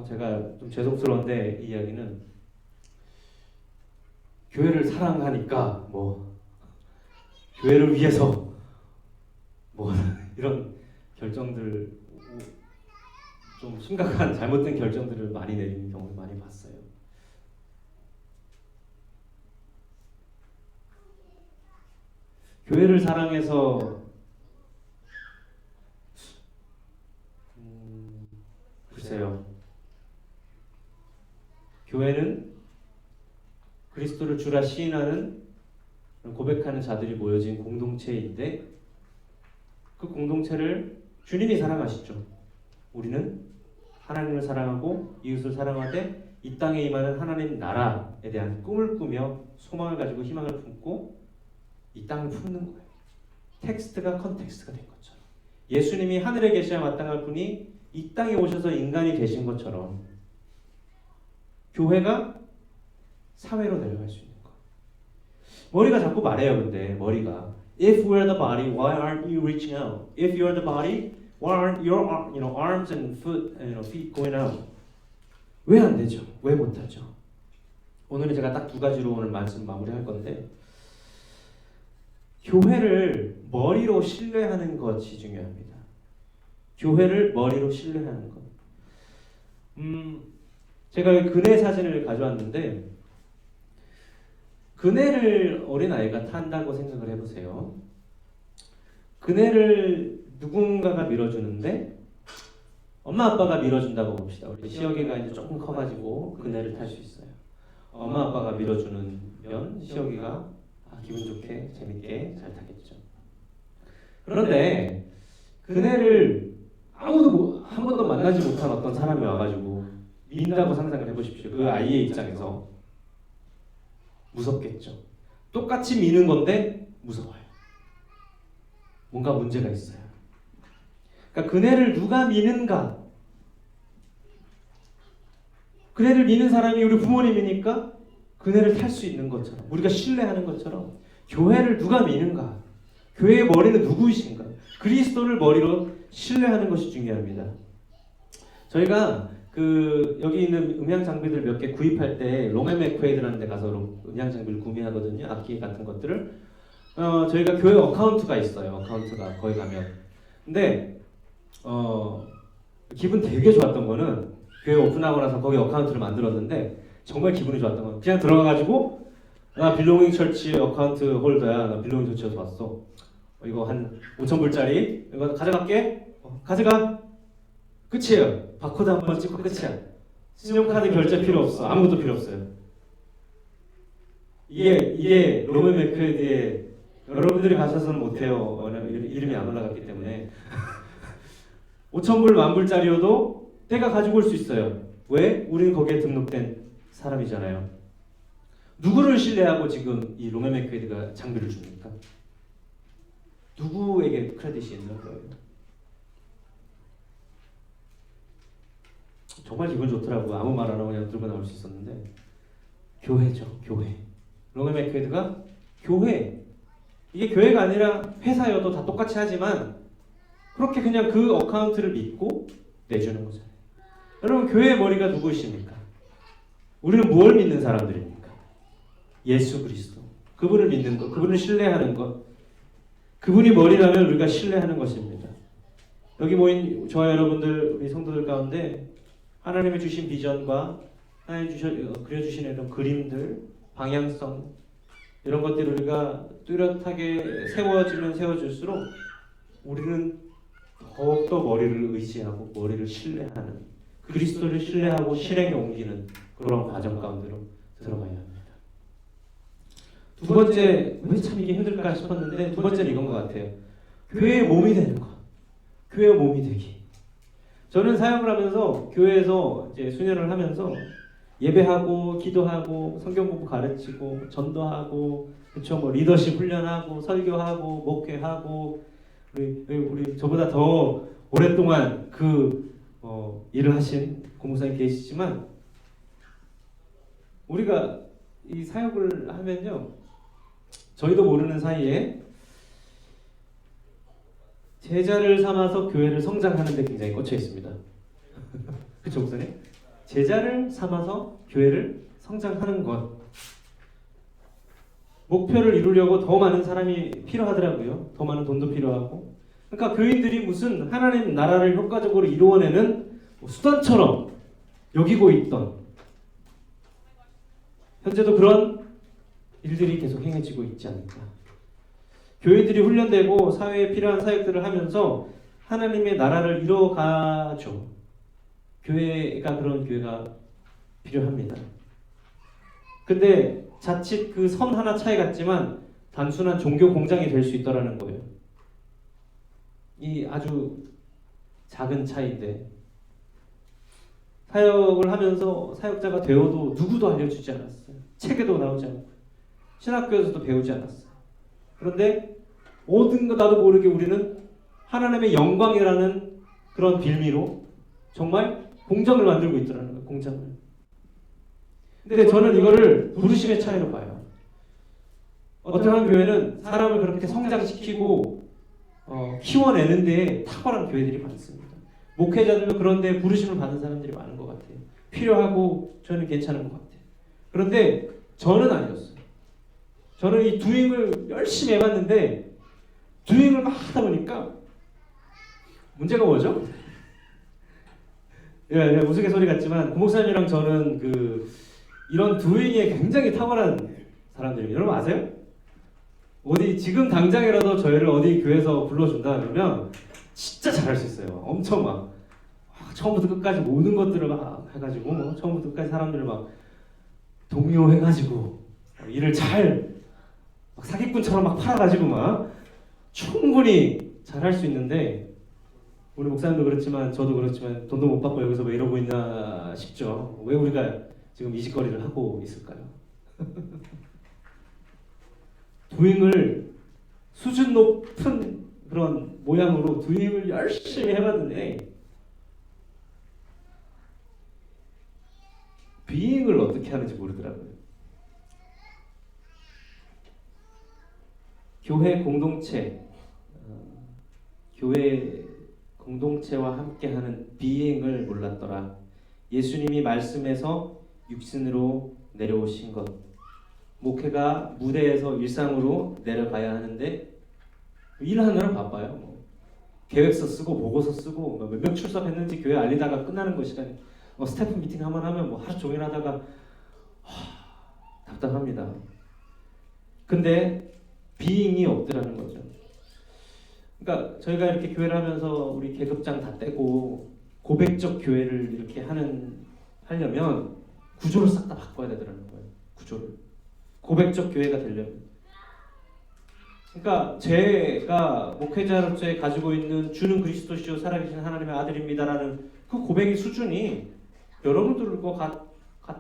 A: 제가 좀 죄송스러운데 이 이야기는 교회를 사랑하니까 뭐 교회를 위해서 뭐 이런 결정들 좀 심각한 잘못된 결정들을 많이 내리는 경우를 많이 봤어요. 교회를 사랑해서 글쎄요. 교회는 그리스도를 주라 시인하는 고백하는 자들이 모여진 공동체인데 그 공동체를 주님이 사랑하시죠. 우리는 하나님을 사랑하고 이웃을 사랑하되 이 땅에 임하는 하나님 나라에 대한 꿈을 꾸며 소망을 가지고 희망을 품고 이 땅을 품는 거예요. 텍스트가 컨텍스트가 된 것처럼 예수님이 하늘에 계셔야 마땅할 분이 이 땅에 오셔서 인간이 되신 것처럼 교회가 사회로 내려갈 수 있는 거. 머리가 자꾸 말해요. 근데 머리가 If we're the body, why aren't you reaching out? If you're the body, why aren't your arms and feet going out? 왜 안 되죠? 왜 못하죠? 오늘은 제가 딱 두 가지로 오늘 말씀 마무리할 건데 교회를 머리로 신뢰하는 것이 중요합니다. 교회를 머리로 신뢰하는 것. 제가 그네 사진을 가져왔는데 그네를 어린아이가 탄다고 생각을 해보세요. 그네를 누군가가 밀어주는데 엄마 아빠가 밀어준다고 봅시다. 우리 시혁이가 이제 조금 커가지고 그네를 탈 수 있어요. 엄마 아빠가 밀어주면 시혁이가 기분 좋게 재밌게 잘 타겠죠. 그런데 그네를 아무도 한 번도 만나지 못한 어떤 사람이 와가지고 민다고 상상을 해보십시오. 그 아이의 입장에서 무섭겠죠. 똑같이 미는 건데 무서워요. 뭔가 문제가 있어요. 그러니까 그네를 누가 미는가? 그네를 미는 사람이 우리 부모님이니까 그네를 탈 수 있는 것처럼 우리가 신뢰하는 것처럼 교회를 누가 미는가? 교회의 머리는 누구이신가? 그리스도를 머리로 신뢰하는 것이 중요합니다. 저희가 여기 있는 음향 장비들 몇 개 구입할 때 롱앤 맥퀘이드라는 데 가서 음향 장비를 구매하거든요. 악기 같은 것들을. 저희가 교회 어카운트가 있어요. 어카운트가 거기 가면. 근데 기분 되게 좋았던 거는 교회 오픈하고 나서 거기 어카운트를 만들었는데 정말 기분이 좋았던 건 그냥 들어가가지고 나 빌로잉 철치 어카운트 홀더야. 나 빌로잉 철치에서 왔어. 이거 한 5,000불짜리 이거 가져갈게. 가져가. 끝이에요. 바코드 한번 찍고 끝이야. 신용카드 결제 필요 없어. 아무것도 필요 없어요. 이게 롱앤 맥퀘이드의 여러분들이 가셔서는 못해요. 이름이 안 올라갔기 때문에 5,000불, 10,000불짜리여도 내가 가지고 올 수 있어요. 왜? 우리는 거기에 등록된 사람이잖아요. 누구를 신뢰하고 지금 이 롱앤 맥퀘이드가 장비를 줍니까? 누구에게 크레딧이 있는 거예요? 정말 기분 좋더라고요. 아무 말 안 하고 그냥 들고 나올 수 있었는데 교회죠. 교회. 롱앤 맥퀘이드가 교회. 이게 교회가 아니라 회사여도 다 똑같이 하지만 그렇게 그냥 그 어카운트를 믿고 내주는 거잖아요. 여러분 교회의 머리가 누구이십니까? 우리는 무엇을 믿는 사람들입니까? 예수 그리스도. 그분을 믿는 것, 그분을 신뢰하는 것. 그분이 머리라면 우리가 신뢰하는 것입니다. 여기 모인 저와 여러분들 우리 성도들 가운데 하나님이 주신 비전과 하나님 그려주신 이런 그림들, 방향성 이런 것들을 우리가 뚜렷하게 세워지면 세워질수록 우리는 더욱더 머리를 의지하고 머리를 신뢰하는 그리스도를 신뢰하고 실행에 옮기는 그런 과정 가운데로 들어가야 합니다. 두 번째, 왜 참 이게 힘들까 싶었는데 두 번째는 이건 것 같아요. 교회의 몸이 되는 것. 교회의 몸이 되기. 저는 사역을 하면서 교회에서 이제 수련을 하면서 예배하고 기도하고 성경 공부 가르치고 전도하고 그렇죠? 뭐 리더십 훈련하고 설교하고 목회하고 우리 저보다 더 오랫동안 일을 하신 공무사님 계시지만 우리가 이 사역을 하면요, 저희도 모르는 사이에 제자를 삼아서 교회를 성장하는 데 굉장히 꽂혀 있습니다. 그쵸, 목사님? 제자를 삼아서 교회를 성장하는 것, 목표를 이루려고 더 많은 사람이 필요하더라고요. 더 많은 돈도 필요하고. 그러니까 교인들이 무슨 하나님 나라를 효과적으로 이루어내는 수단처럼 여기고 있던, 현재도 그런 일들이 계속 행해지고 있지 않을까. 교회들이 훈련되고 사회에 필요한 사역들을 하면서 하나님의 나라를 이뤄가죠. 교회가 그런 교회가 필요합니다. 근데 자칫 그 선 하나 차이 같지만 단순한 종교 공장이 될 수 있다라는 거예요. 이 아주 작은 차이인데, 사역을 하면서 사역자가 되어도 누구도 알려주지 않았어요. 책에도 나오지 않고 신학교에서도 배우지 않았어요. 그런데 어딘가 나도 모르게 우리는 하나님의 영광이라는 그런 빌미로 정말 공장을 만들고 있더라는 거예요. 공장을. 근데 저는 이거를 부르심의 차이로 봐요. 어떤 교회는 사람을 그렇게 성장시키고 키워내는 데 탁월한 교회들이 많습니다. 목회자들도 그런 데 부르심을 받은 사람들이 많은 것 같아요. 필요하고 저는 괜찮은 것 같아요. 그런데 저는 아니었어요. 저는 이 두잉을 열심히 해봤는데 두잉을 막 하다 보니까 문제가 뭐죠? 예, 우스갯소리 같지만 고목사님이랑 저는 이런 두잉에 굉장히 탁월한 사람들이에요. 여러분 아세요? 어디 지금 당장이라도 저희를 어디 교회에서 불러준다 그러면 진짜 잘할 수 있어요. 엄청 막 처음부터 끝까지 모든 것들을 막 해가지고 처음부터 끝까지 사람들을 막 동요해가지고 일을 잘 막 사기꾼처럼 막 팔아가지고 막 충분히 잘할 수 있는데, 우리 목사님도 그렇지만 저도 그렇지만 돈도 못 받고 여기서 왜 이러고 있나 싶죠. 왜 우리가 지금 이 짓거리를 하고 있을까요? 두잉을 수준 높은 그런 모양으로 두잉을 열심히 해봤는데 비잉을 어떻게 하는지 모르더라고요. 교회 공동체와 함께하는 비잉을 몰랐더라. 예수님이 말씀에서 육신으로 내려오신 것, 목회가 무대에서 일상으로 내려가야 하는데 일하느라 바빠요. 계획서 쓰고 보고서 쓰고 몇 명 출석했는지 교회 알리다가 끝나는 거 시간에 스태프 미팅 한번 하면 하루 종일 하다가 답답합니다. 근데 비잉이 없더라는 거죠. 그러니까 저희가 이렇게 교회를 하면서 우리 계급장 다 떼고 고백적 교회를 이렇게 하려면 구조를 싹 다 바꿔야 되더라는 거예요. 구조를. 고백적 교회가 되려면. 그러니까 제가 목회자로서 가지고 있는 주는 그리스도시요 살아계신 하나님의 아들입니다라는 그 고백의 수준이 여러분들과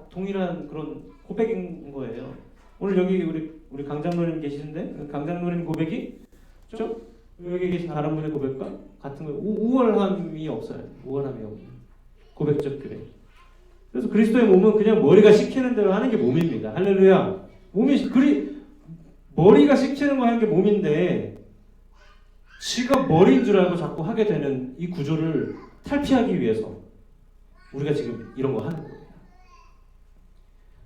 A: 동일한 그런 고백인 거예요. 오늘 여기 우리 강장로님 계시는데 강장로님 고백이 좀 여기 계신 다른 분의 고백과 같은 거예요. 우월함이 없어요. 우월함이 없는 고백적 교회. 그래서 그리스도의 몸은 그냥 머리가 시키는 대로 하는 게 몸입니다. 할렐루야. 머리가 시키는 거 하는 게 몸인데 지가 머리인 줄 알고 자꾸 하게 되는 이 구조를 탈피하기 위해서 우리가 지금 이런 거 하는 거예요.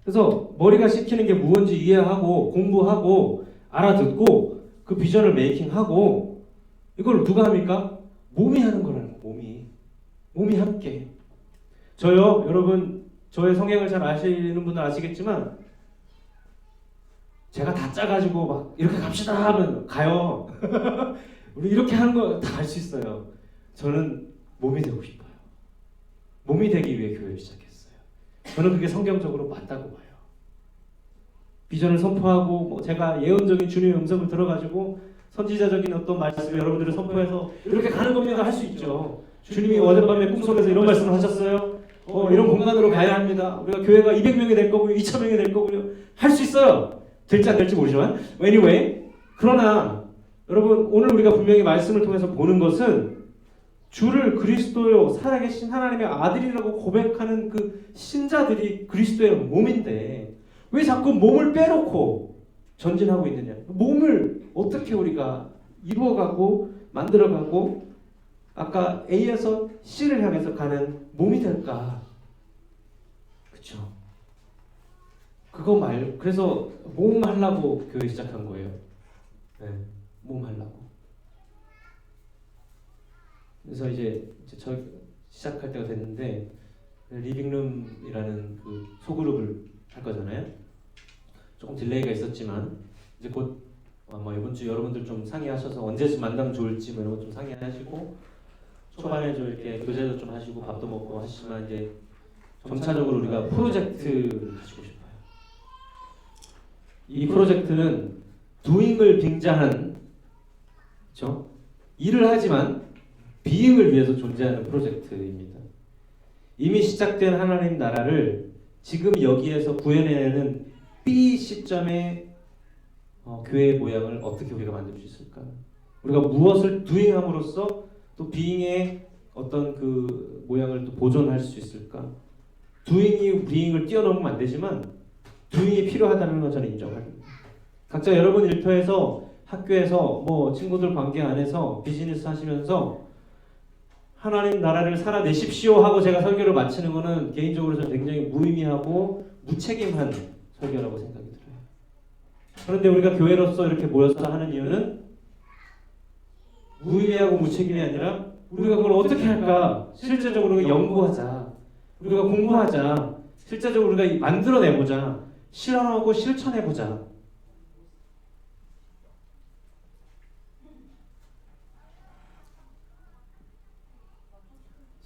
A: 그래서 머리가 시키는 게 무언지 이해하고 공부하고 알아듣고 그 비전을 메이킹하고 이걸 누가 합니까? 몸이 하는 거라는 거예요. 몸이 함께. 저요, 여러분 저의 성향을 잘 아시는 분들 아시겠지만 제가 다 짜가지고 막 이렇게 갑시다 하면 가요. 우리 이렇게 하는 거 다 할 수 있어요. 저는 몸이 되고 싶어요. 몸이 되기 위해 교회를 시작했어요. 저는 그게 성경적으로 맞다고 봐요. 비전을 선포하고 제가 예언적인 주님의 음성을 들어가지고 선지자적인 어떤 말씀을 여러분들을 선포해서 이렇게 가는 겁니다 할 수 있죠. 주님이 어젯밤에 꿈속에서 이런 말씀을 하셨어요. 이런 공간으로 가야 합니다. 우리가 교회가 200명이 될 거고요. 2000명이 될 거고요. 할 수 있어요. 될지 안 될지 모르지만 anyway 그러나 여러분 오늘 우리가 분명히 말씀을 통해서 보는 것은 주를 그리스도요 살아계신 하나님의 아들이라고 고백하는 그 신자들이 그리스도의 몸인데 왜 자꾸 몸을 빼놓고 전진하고 있느냐. 몸을 어떻게 우리가 이루어가고 만들어가고 아까 A에서 C를 향해서 가는 몸이 될까. 그쵸. 그래서 몸 하려고 교회 시작한 거예요. 네, 몸 하려고. 그래서 이제 저 시작할 때가 됐는데 리빙룸이라는 그 소그룹을 할 거잖아요. 조금 딜레이가 있었지만 이제 곧 아마 이번 주 여러분들 좀 상의하셔서 언제쯤 만나면 좋을지 뭐 이런 거 좀 상의하시고 초반에 좀 이렇게 교제도 좀 하시고 밥도 먹고 하시지만 이제 점차적으로 우리가 프로젝트를 가지고 싶어요. 이 프로젝트는 doing을 빙자한 그렇죠? 일을 하지만 being을 위해서 존재하는 프로젝트입니다. 이미 시작된 하나님 나라를 지금 여기에서 구현해내는 B 시점의 교회의 모양을 어떻게 우리가 만들 수 있을까? 우리가 무엇을 doing함으로써 또 being의 어떤 그 모양을 또 보존할 수 있을까? doing이 being을 뛰어넘으면 안 되지만 doing이 필요하다는 건 저는 인정합니다. 각자 여러분 일터에서 학교에서 뭐 친구들 관계 안에서 비즈니스 하시면서 하나님 나라를 살아내십시오 하고 제가 설교를 마치는 거는 개인적으로 저는 굉장히 무의미하고 무책임한 설교라고 생각이 들어요. 그런데 우리가 교회로서 이렇게 모여서 하는 이유는 무의미하고 무책임이 아니라 우리가 그걸 어떻게 할까? 실제적으로 우리가 연구하자. 우리가 공부하자. 실제적으로 우리가 만들어내보자. 실험하고 실천해보자.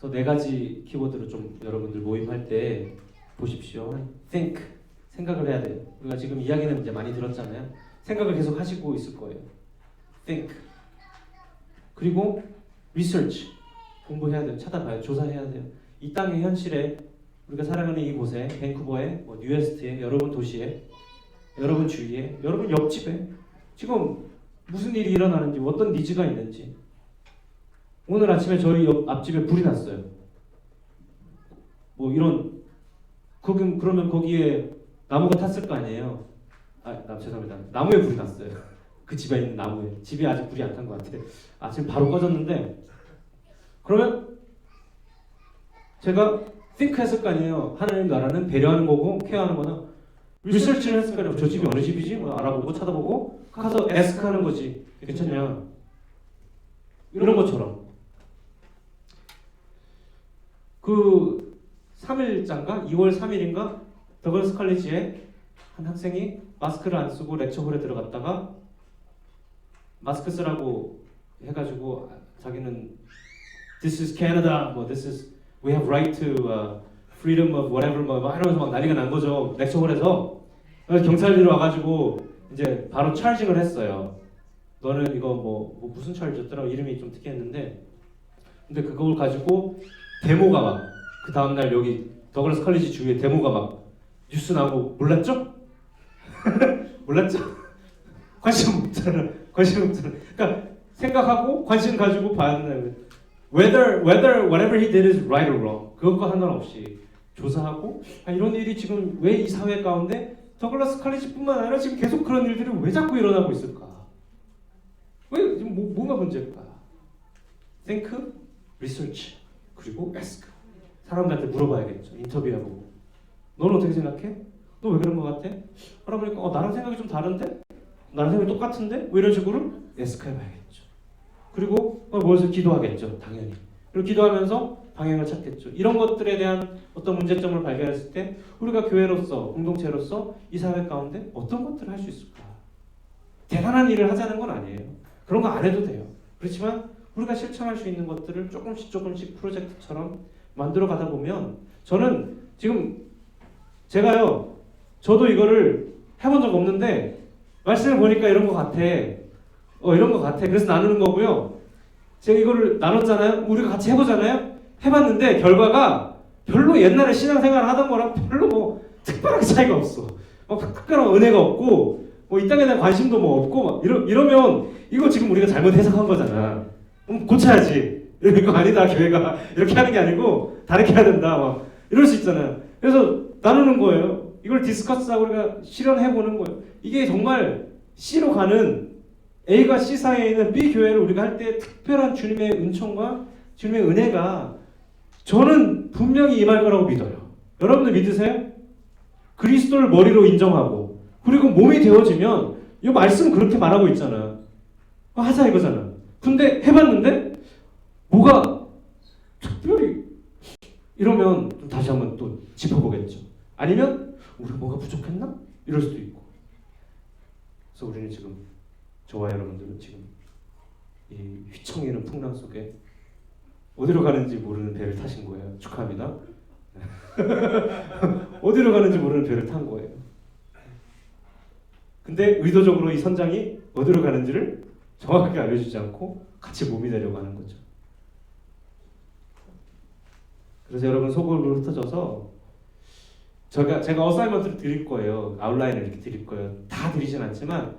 A: 그래서 4가지 키워드로 좀 여러분들 모임할 때 보십시오. think, 생각을 해야 돼요. 우리가 지금 이야기는 이제 많이 들었잖아요. 생각을 계속 하시고 있을 거예요. think. 그리고 research, 공부해야 돼요. 찾아봐요. 조사해야 돼요. 이 땅의 현실에 우리가 살아가는 이곳에, 밴쿠버에, 뉴에스트에, 여러분 도시에, 여러분 주위에, 여러분 옆집에 지금 무슨 일이 일어나는지, 어떤 니즈가 있는지. 오늘 아침에 저희 옆 앞집에 불이 났어요. 뭐 이런 그러면 거기에 나무가 탔을 거 아니에요. 죄송합니다. 나무에 불이 났어요. 그 집에 있는 나무에. 집에 아직 불이 안 탄 것 같아요. 아침 바로 꺼졌는데 그러면 제가 think 했을 거 아니에요. 하나님 나라는 배려하는 거고 케어하는 거는 리서치를 했을 거 아니에요. 저 집이 어느 집이지? 뭐 알아보고 찾아보고 가서 ask 하는 거지. 괜찮냐? 이런 것처럼. 그 3일자인가? 2월 3일인가? 더글라스 칼리지에 한 학생이 마스크를 안 쓰고 렉처홀에 들어갔다가 마스크 쓰라고 해가지고 자기는 This is Canada, 뭐 This is we have right to freedom of whatever 뭐 이러면서 막 난리가 난 거죠. 렉처홀에서. 그래서 경찰들이 와가지고 이제 바로 찰징을 했어요. 너는 이거 뭐 무슨 찰지였더라? 이름이 좀 특이했는데 근데 그걸 가지고 데모가 막 그 다음날 여기 더글라스 칼리지 주위에 데모가 막 뉴스 나오고 몰랐죠? 몰랐죠? 관심 없잖아. 그러니까 생각하고 관심 가지고 봐야 된다는 whether whatever he did is right or wrong 그것과 상관없이 조사하고 이런 일이 지금 왜 이 사회 가운데 더글라스 칼리지뿐만 아니라 지금 계속 그런 일들이 왜 자꾸 일어나고 있을까? 왜 지금 뭐가 문제일까? think, research 그리고 ask 사람들한테 물어봐야겠죠. 인터뷰해보고 너는 어떻게 생각해? 너 왜 그런 거 같아? 알아보니까 나랑 생각이 좀 다른데? 나랑 생각이 똑같은데? 뭐 이런 식으로 에스크 해봐야겠죠. 그리고 모여서 기도하겠죠. 당연히. 그리고 기도하면서 방향을 찾겠죠. 이런 것들에 대한 어떤 문제점을 발견했을 때 우리가 교회로서, 공동체로서 이 사회 가운데 어떤 것들을 할 수 있을까? 대단한 일을 하자는 건 아니에요. 그런 거 안 해도 돼요. 그렇지만 우리가 실천할 수 있는 것들을 조금씩 프로젝트처럼 만들어 가다 보면 저는 지금 저도 이거를 해본 적 없는데 말씀을 보니까 이런 것 같아. 이런 것 같아. 그래서 나누는 거고요. 제가 이거를 나눴잖아요. 우리가 같이 해보잖아요. 해봤는데 결과가 별로 옛날에 신앙생활을 하던 거랑 별로 뭐 특별하게 차이가 없어. 특별한 은혜가 없고 뭐 이 땅에 대한 관심도 뭐 없고 막 이러면 이거 지금 우리가 잘못 해석한 거잖아. 고쳐야지. 이거 아니다 교회가 이렇게 하는 게 아니고 다르게 해야 된다 막 이럴 수 있잖아요. 그래서 나누는 거예요. 이걸 디스커스하고 우리가 실현해 보는 거예요. 이게 정말 C로 가는 A가 C 사이에 있는 B 교회를 우리가 할 때 특별한 주님의 은총과 주님의 은혜가 저는 분명히 임할 거라고 믿어요. 여러분들 믿으세요? 그리스도를 머리로 인정하고 그리고 몸이 되어지면 이 말씀 그렇게 말하고 있잖아. 하자 이거잖아. 근데 해봤는데 뭐가 특별히 이러면 좀 다시 한번 또 짚어보겠죠. 아니면 우리가 뭐가 부족했나? 이럴 수도 있고. 그래서 우리는 지금 저와 여러분들은 지금 이 휘청이는 풍랑 속에 어디로 가는지 모르는 배를 타신 거예요. 축하합니다. 어디로 가는지 모르는 배를 탄 거예요. 근데 의도적으로 이 선장이 어디로 가는지를 정확하게 알려주지 않고 같이 몸이 되려고 하는 거죠. 그래서 여러분 속으로 흩어져서 제가 어사이먼트를 드릴 거예요. 아웃라인을 이렇게 드릴 거예요. 다 드리진 않지만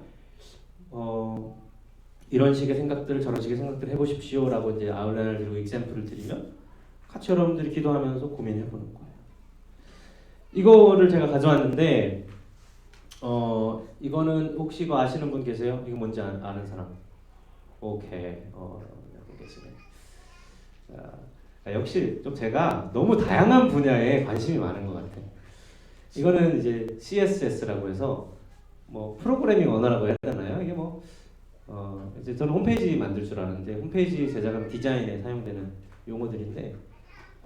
A: 이런 식의 생각들을 저런 식의 생각들을 해보십시오라고 이제 아웃라인을 드리고 익샘플을 드리면 같이 여러분들이 기도하면서 고민해보는 거예요. 이거를 제가 가져왔는데 이거는 혹시 이거 아시는 분 계세요? 이거 뭔지 아는 사람? 오케이. 여기 계시네. 자, 역시 좀 제가 너무 다양한 분야에 관심이 많은 것 같아요. 이거는 이제 CSS라고 해서 뭐 프로그래밍 언어라고 해야 되나요? 이게 뭐 이제 저는 홈페이지 만들 줄 아는데 홈페이지 제작하는 디자인에 사용되는 용어들인데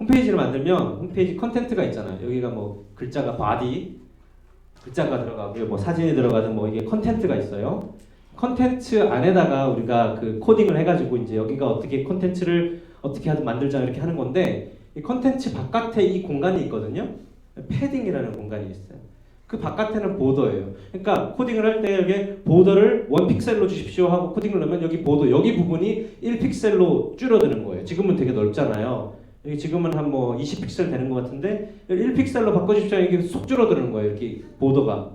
A: 홈페이지를 만들면 홈페이지 컨텐트가 있잖아요. 여기가 뭐 글자가 바디 글자가 들어가고요. 뭐 사진이 들어가든 뭐 이게 컨텐트가 있어요. 컨텐츠 안에다가 우리가 그 코딩을 해가지고 이제 여기가 어떻게 컨텐츠를 어떻게 하든 만들자 이렇게 하는 건데 이 컨텐츠 바깥에 이 공간이 있거든요. 패딩이라는 공간이 있어요. 그 바깥에는 보더예요. 그러니까 코딩을 할 때 여기 보더를 1픽셀로 주십시오 하고 코딩을 넣으면 여기 보더 여기 부분이 1픽셀로 줄어드는 거예요. 지금은 되게 넓잖아요. 여기 지금은 한 뭐 20픽셀 되는 것 같은데 1픽셀로 바꿔주십시오. 이게 속 줄어드는 거예요. 이렇게 보더가.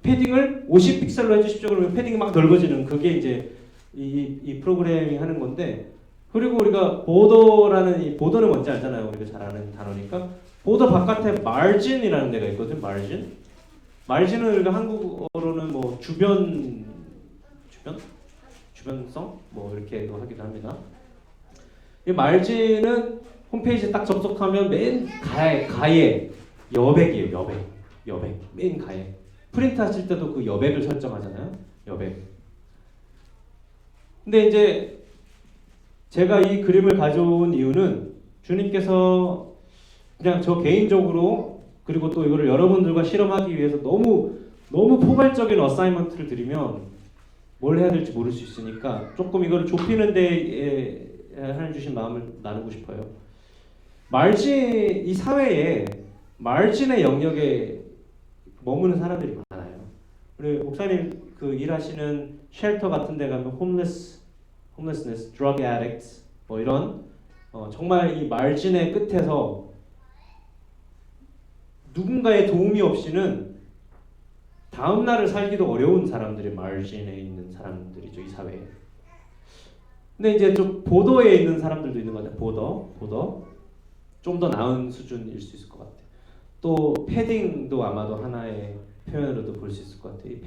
A: 패딩을 50픽셀로 해주십시오. 그러면 패딩이 막 넓어지는 그게 이제 이 프로그래밍 하는 건데 그리고 우리가 보더라는 이 보더는 뭔지 알잖아요. 우리가 잘 아는 단어니까 보더 바깥에 margin이라는 데가 있거든요. margin. margin은 우리가 한국어로는 뭐 주변성 뭐 이렇게도 하기도 합니다. 이 margin은 홈페이지에 딱 접속하면 맨 가에 여백이에요. 여백 맨 가에 프린트 하실 때도 그 여백을 설정하잖아요. 여백. 근데 이제 제가 이 그림을 가져온 이유는 주님께서 그냥 저 개인적으로 그리고 또 이거를 여러분들과 실험하기 위해서 너무 포괄적인 어사이먼트를 드리면 뭘 해야 될지 모를 수 있으니까 조금 이거를 좁히는 데에 하나님 주신 마음을 나누고 싶어요. 이 사회에 마진의 영역에 머무는 사람들이 많아요. 우리 목사님 그 일하시는 쉘터 같은 데 가면 homelessness, drug addicts 뭐 이런 정말 이 마진의 끝에서 누군가의 도움이 없이는 다음 날을 살기도 어려운 사람들이 마진에 있는 사람들이죠. 이 사회에. 근데 이제 좀 보더에 있는 사람들도 있는 것 같아요. 보더 좀 더 나은 수준일 수 있을 것 같아요. 또 패딩도 아마도 하나의 표현으로도 볼 수 있을 것 같아요. 이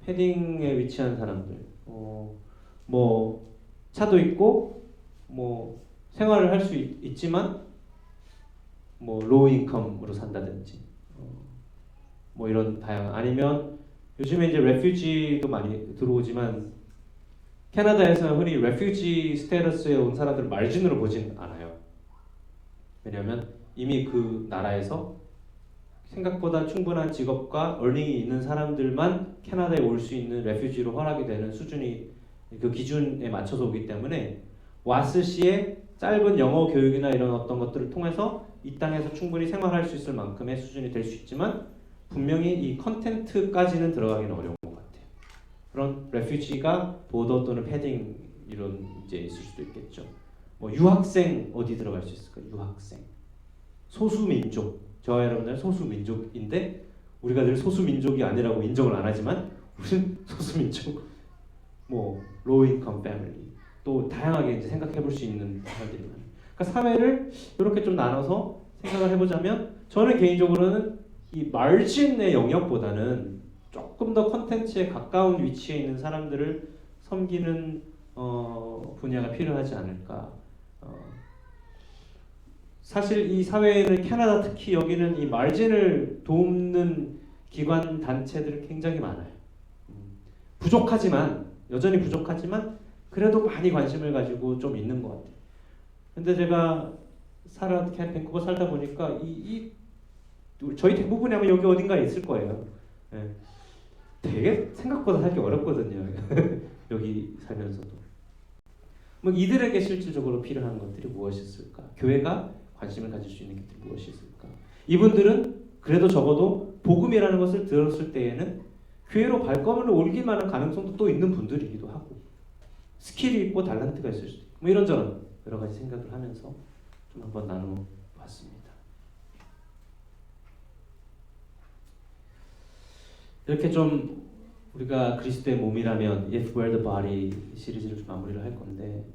A: 패딩에 위치한 사람들, 뭐 차도 있고 뭐 생활을 할 수 있지만 뭐 로우 인컴으로 산다든지 뭐 이런 다양한 아니면 요즘에 이제 레퓨지도 많이 들어오지만 캐나다에서는 흔히 레퓨지 스테이터스에 온 사람들을 마진으로 보진 않아요. 왜냐하면 이미 그 나라에서 생각보다 충분한 직업과 얼닝이 있는 사람들만 캐나다에 올 수 있는 레퓨지로 허락이 되는 수준이 그 기준에 맞춰서 오기 때문에 왔을 시에 짧은 영어 교육이나 이런 어떤 것들을 통해서 이 땅에서 충분히 생활할 수 있을 만큼의 수준이 될 수 있지만 분명히 이 컨텐트까지는 들어가기는 어려운 것 같아요. 그런 레퓨지가 보더 또는 패딩 이런 이제 있을 수도 있겠죠. 뭐 유학생 어디 들어갈 수 있을까요? 유학생, 소수민족. 저와 여러분들은 소수민족인데 우리가 늘 소수 민족이 아니라고 인정을 안 하지만 우리는 소수 민족, 뭐 로우 인컴 패밀리, 또 다양하게 이제 생각해 볼 수 있는 사람들이 많아요. 그러니까 사회를 이렇게 좀 나눠서 생각을 해보자면 저는 개인적으로는 이 마진의 영역보다는 조금 더 컨텐츠에 가까운 위치에 있는 사람들을 섬기는 분야가 필요하지 않을까. 사실 이 사회에는 캐나다 특히 여기는 이 마진을 돕는 기관 단체들이 굉장히 많아요. 부족하지만 여전히 부족하지만 그래도 많이 관심을 가지고 좀 있는 것 같아요. 근데 제가 밴쿠버 살다 보니까 저희 대부분이 아마 여기 어딘가에 있을 거예요. 예. 되게 생각보다 살기 어렵거든요. 여기 살면서도. 뭐 이들에게 실질적으로 필요한 것들이 무엇이 있을까? 교회가 관심을 가질 수 있는 것들이 무엇이 있을까? 이분들은 그래도 적어도 복음이라는 것을 들었을 때에는 교회로 발걸음을 옮길 만한 가능성도 또 있는 분들이기도 하고 스킬이 있고 달란트가 있을 수도 있고 뭐 이런저런 여러 가지 생각을 하면서 좀 한번 나눠봤습니다. 이렇게 좀 우리가 그리스도의 몸이라면 If We're the Body 시리즈를 좀 마무리를 할 건데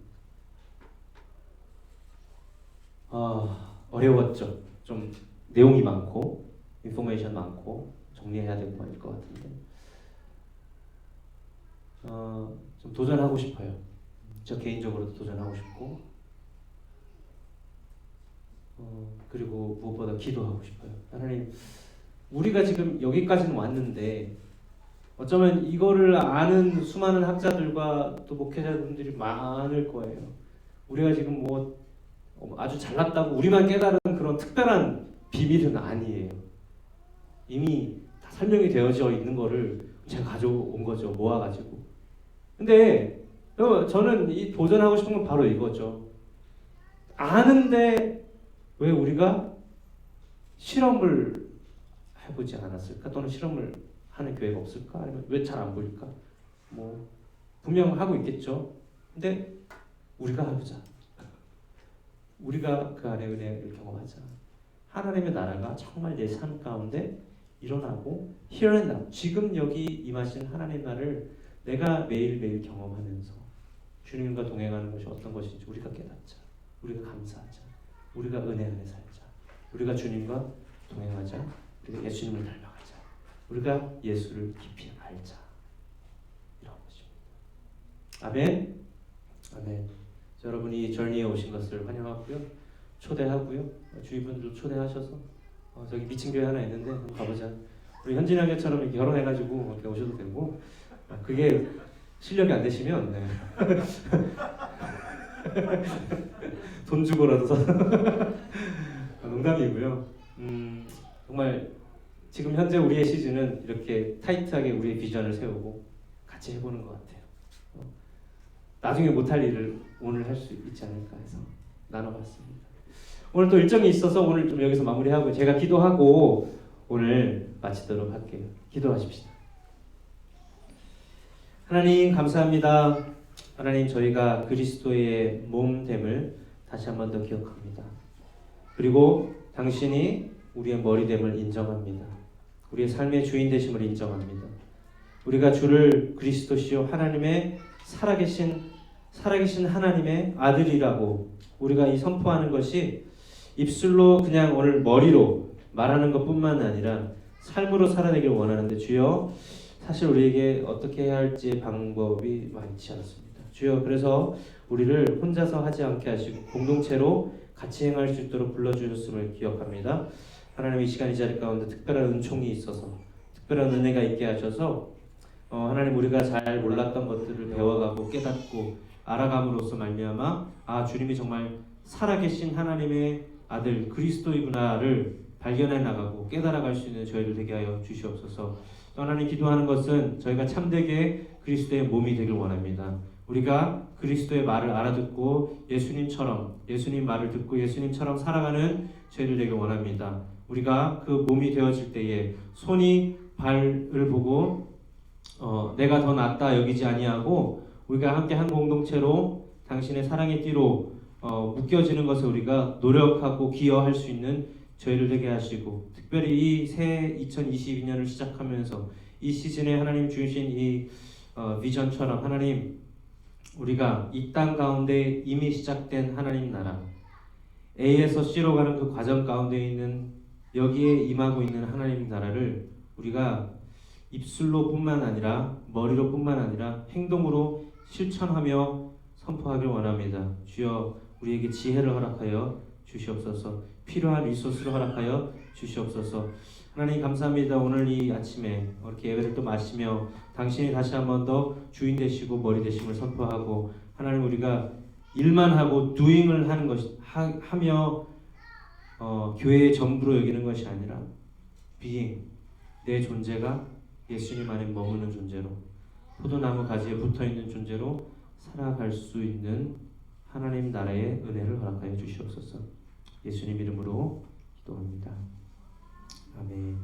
A: 어려웠죠. 좀 내용이 많고 인포메이션 많고 정리해야 되고 말일 것 같은데 좀 도전하고 싶어요. 저 개인적으로도 도전하고 싶고 그리고 무엇보다 기도하고 싶어요. 하나님, 우리가 지금 여기까지는 왔는데 어쩌면 이거를 아는 수많은 학자들과 또 목회자분들이 많을 거예요. 우리가 지금 뭐 아주 잘났다고 우리만 깨달은 그런 특별한 비밀은 아니에요. 이미 다 설명이 되어져 있는 거를 제가 가져온 거죠. 모아가지고. 근데 저는 이 도전하고 싶은 건 바로 이거죠. 아는데 왜 우리가 실험을 해보지 않았을까? 또는 실험을 하는 교회가 없을까? 아니면 왜 잘 안 보일까? 뭐 분명 하고 있겠죠. 근데 우리가 해보자. 우리가 그 안에 은혜를 경험하자. 하나님의 나라가 정말 내 삶 가운데 일어나고 here and now, 지금 여기 임하신 하나님 나라를 내가 매일매일 경험하면서 주님과 동행하는 것이 어떤 것인지 우리가 깨닫자. 우리가 감사하자. 우리가 은혜 안에 살자. 우리가 주님과 동행하자. 우리가 예수님을 닮아가자. 우리가 예수를 깊이 알자. 이런 것입니다. 아멘. 아멘. 여러분이 저니에 오신 것을 환영하고요. 초대하고요. 주위 분들도 초대하셔서 저기 미친 교회 하나 있는데 한번 가보자. 우리 현진아교처럼 이렇게 결혼해가지고 이렇게 오셔도 되고 그게 실력이 안 되시면 네. 돈 주고라도 농담이고요. 정말 지금 현재 우리의 시즌은 이렇게 타이트하게 우리의 비전을 세우고 같이 해보는 것 같아요. 나중에 못할 일을 오늘 할 수 있지 않을까 해서 나눠봤습니다. 오늘 또 일정이 있어서 오늘 좀 여기서 마무리하고 제가 기도하고 오늘 마치도록 할게요. 기도하십시다. 하나님 감사합니다. 하나님 저희가 그리스도의 몸됨을 다시 한 번 더 기억합니다. 그리고 당신이 우리의 머리됨을 인정합니다. 우리의 삶의 주인 되심을 인정합니다. 우리가 주를 그리스도시요 하나님의 살아계신 하나님의 아들이라고 우리가 이 선포하는 것이 입술로 그냥 오늘 머리로 말하는 것뿐만 아니라 삶으로 살아내길 원하는데 주여 사실 우리에게 어떻게 해야 할지 방법이 많지 않습니다. 주여 그래서 우리를 혼자서 하지 않게 하시고 공동체로 같이 행할 수 있도록 불러주셨음을 기억합니다. 하나님 이 시간 이 자리 가운데 특별한 은총이 있어서 특별한 은혜가 있게 하셔서 하나님 우리가 잘 몰랐던 것들을 배워가고 깨닫고 알아감으로써 말미암아 주님이 정말 살아계신 하나님의 아들 그리스도이구나를 발견해 나가고 깨달아갈 수 있는 저희들 되게 하여 주시옵소서. 또 하나님 기도하는 것은 저희가 참되게 그리스도의 몸이 되길 원합니다. 우리가 그리스도의 말을 알아듣고 예수님 말을 듣고 예수님처럼 살아가는 저희들 되길 원합니다. 우리가 그 몸이 되어질 때에 손이 발을 보고 내가 더 낫다 여기지 아니하고 우리가 함께 한 공동체로 당신의 사랑의 띠로 묶여지는 것을 우리가 노력하고 기여할 수 있는 저희를 되게 하시고, 특별히 이 새 2022년을 시작하면서 이 시즌에 하나님 주신 이 비전처럼 하나님, 우리가 이 땅 가운데 이미 시작된 하나님 나라, A에서 C로 가는 그 과정 가운데 있는, 여기에 임하고 있는 하나님 나라를 우리가 입술로 뿐만 아니라 머리로 뿐만 아니라 행동으로 실천하며 선포하길 원합니다. 주여, 우리에게 지혜를 허락하여 주시옵소서. 필요한 리소스를 허락하여 주시옵소서. 하나님 감사합니다. 오늘 이 아침에 이렇게 예배를 또 마시며 당신이 다시 한 번 더 주인 되시고 머리 되심을 선포하고, 하나님, 우리가 일만 하고 doing을 하는 것이 하며 교회의 전부로 여기는 것이 아니라 being, 내 존재가 예수님 안에 머무는 존재로, 포도나무 가지에 붙어있는 존재로 살아갈 수 있는 하나님 나라의 은혜를 허락하여 주시옵소서. 예수님 이름으로 기도합니다. 아멘.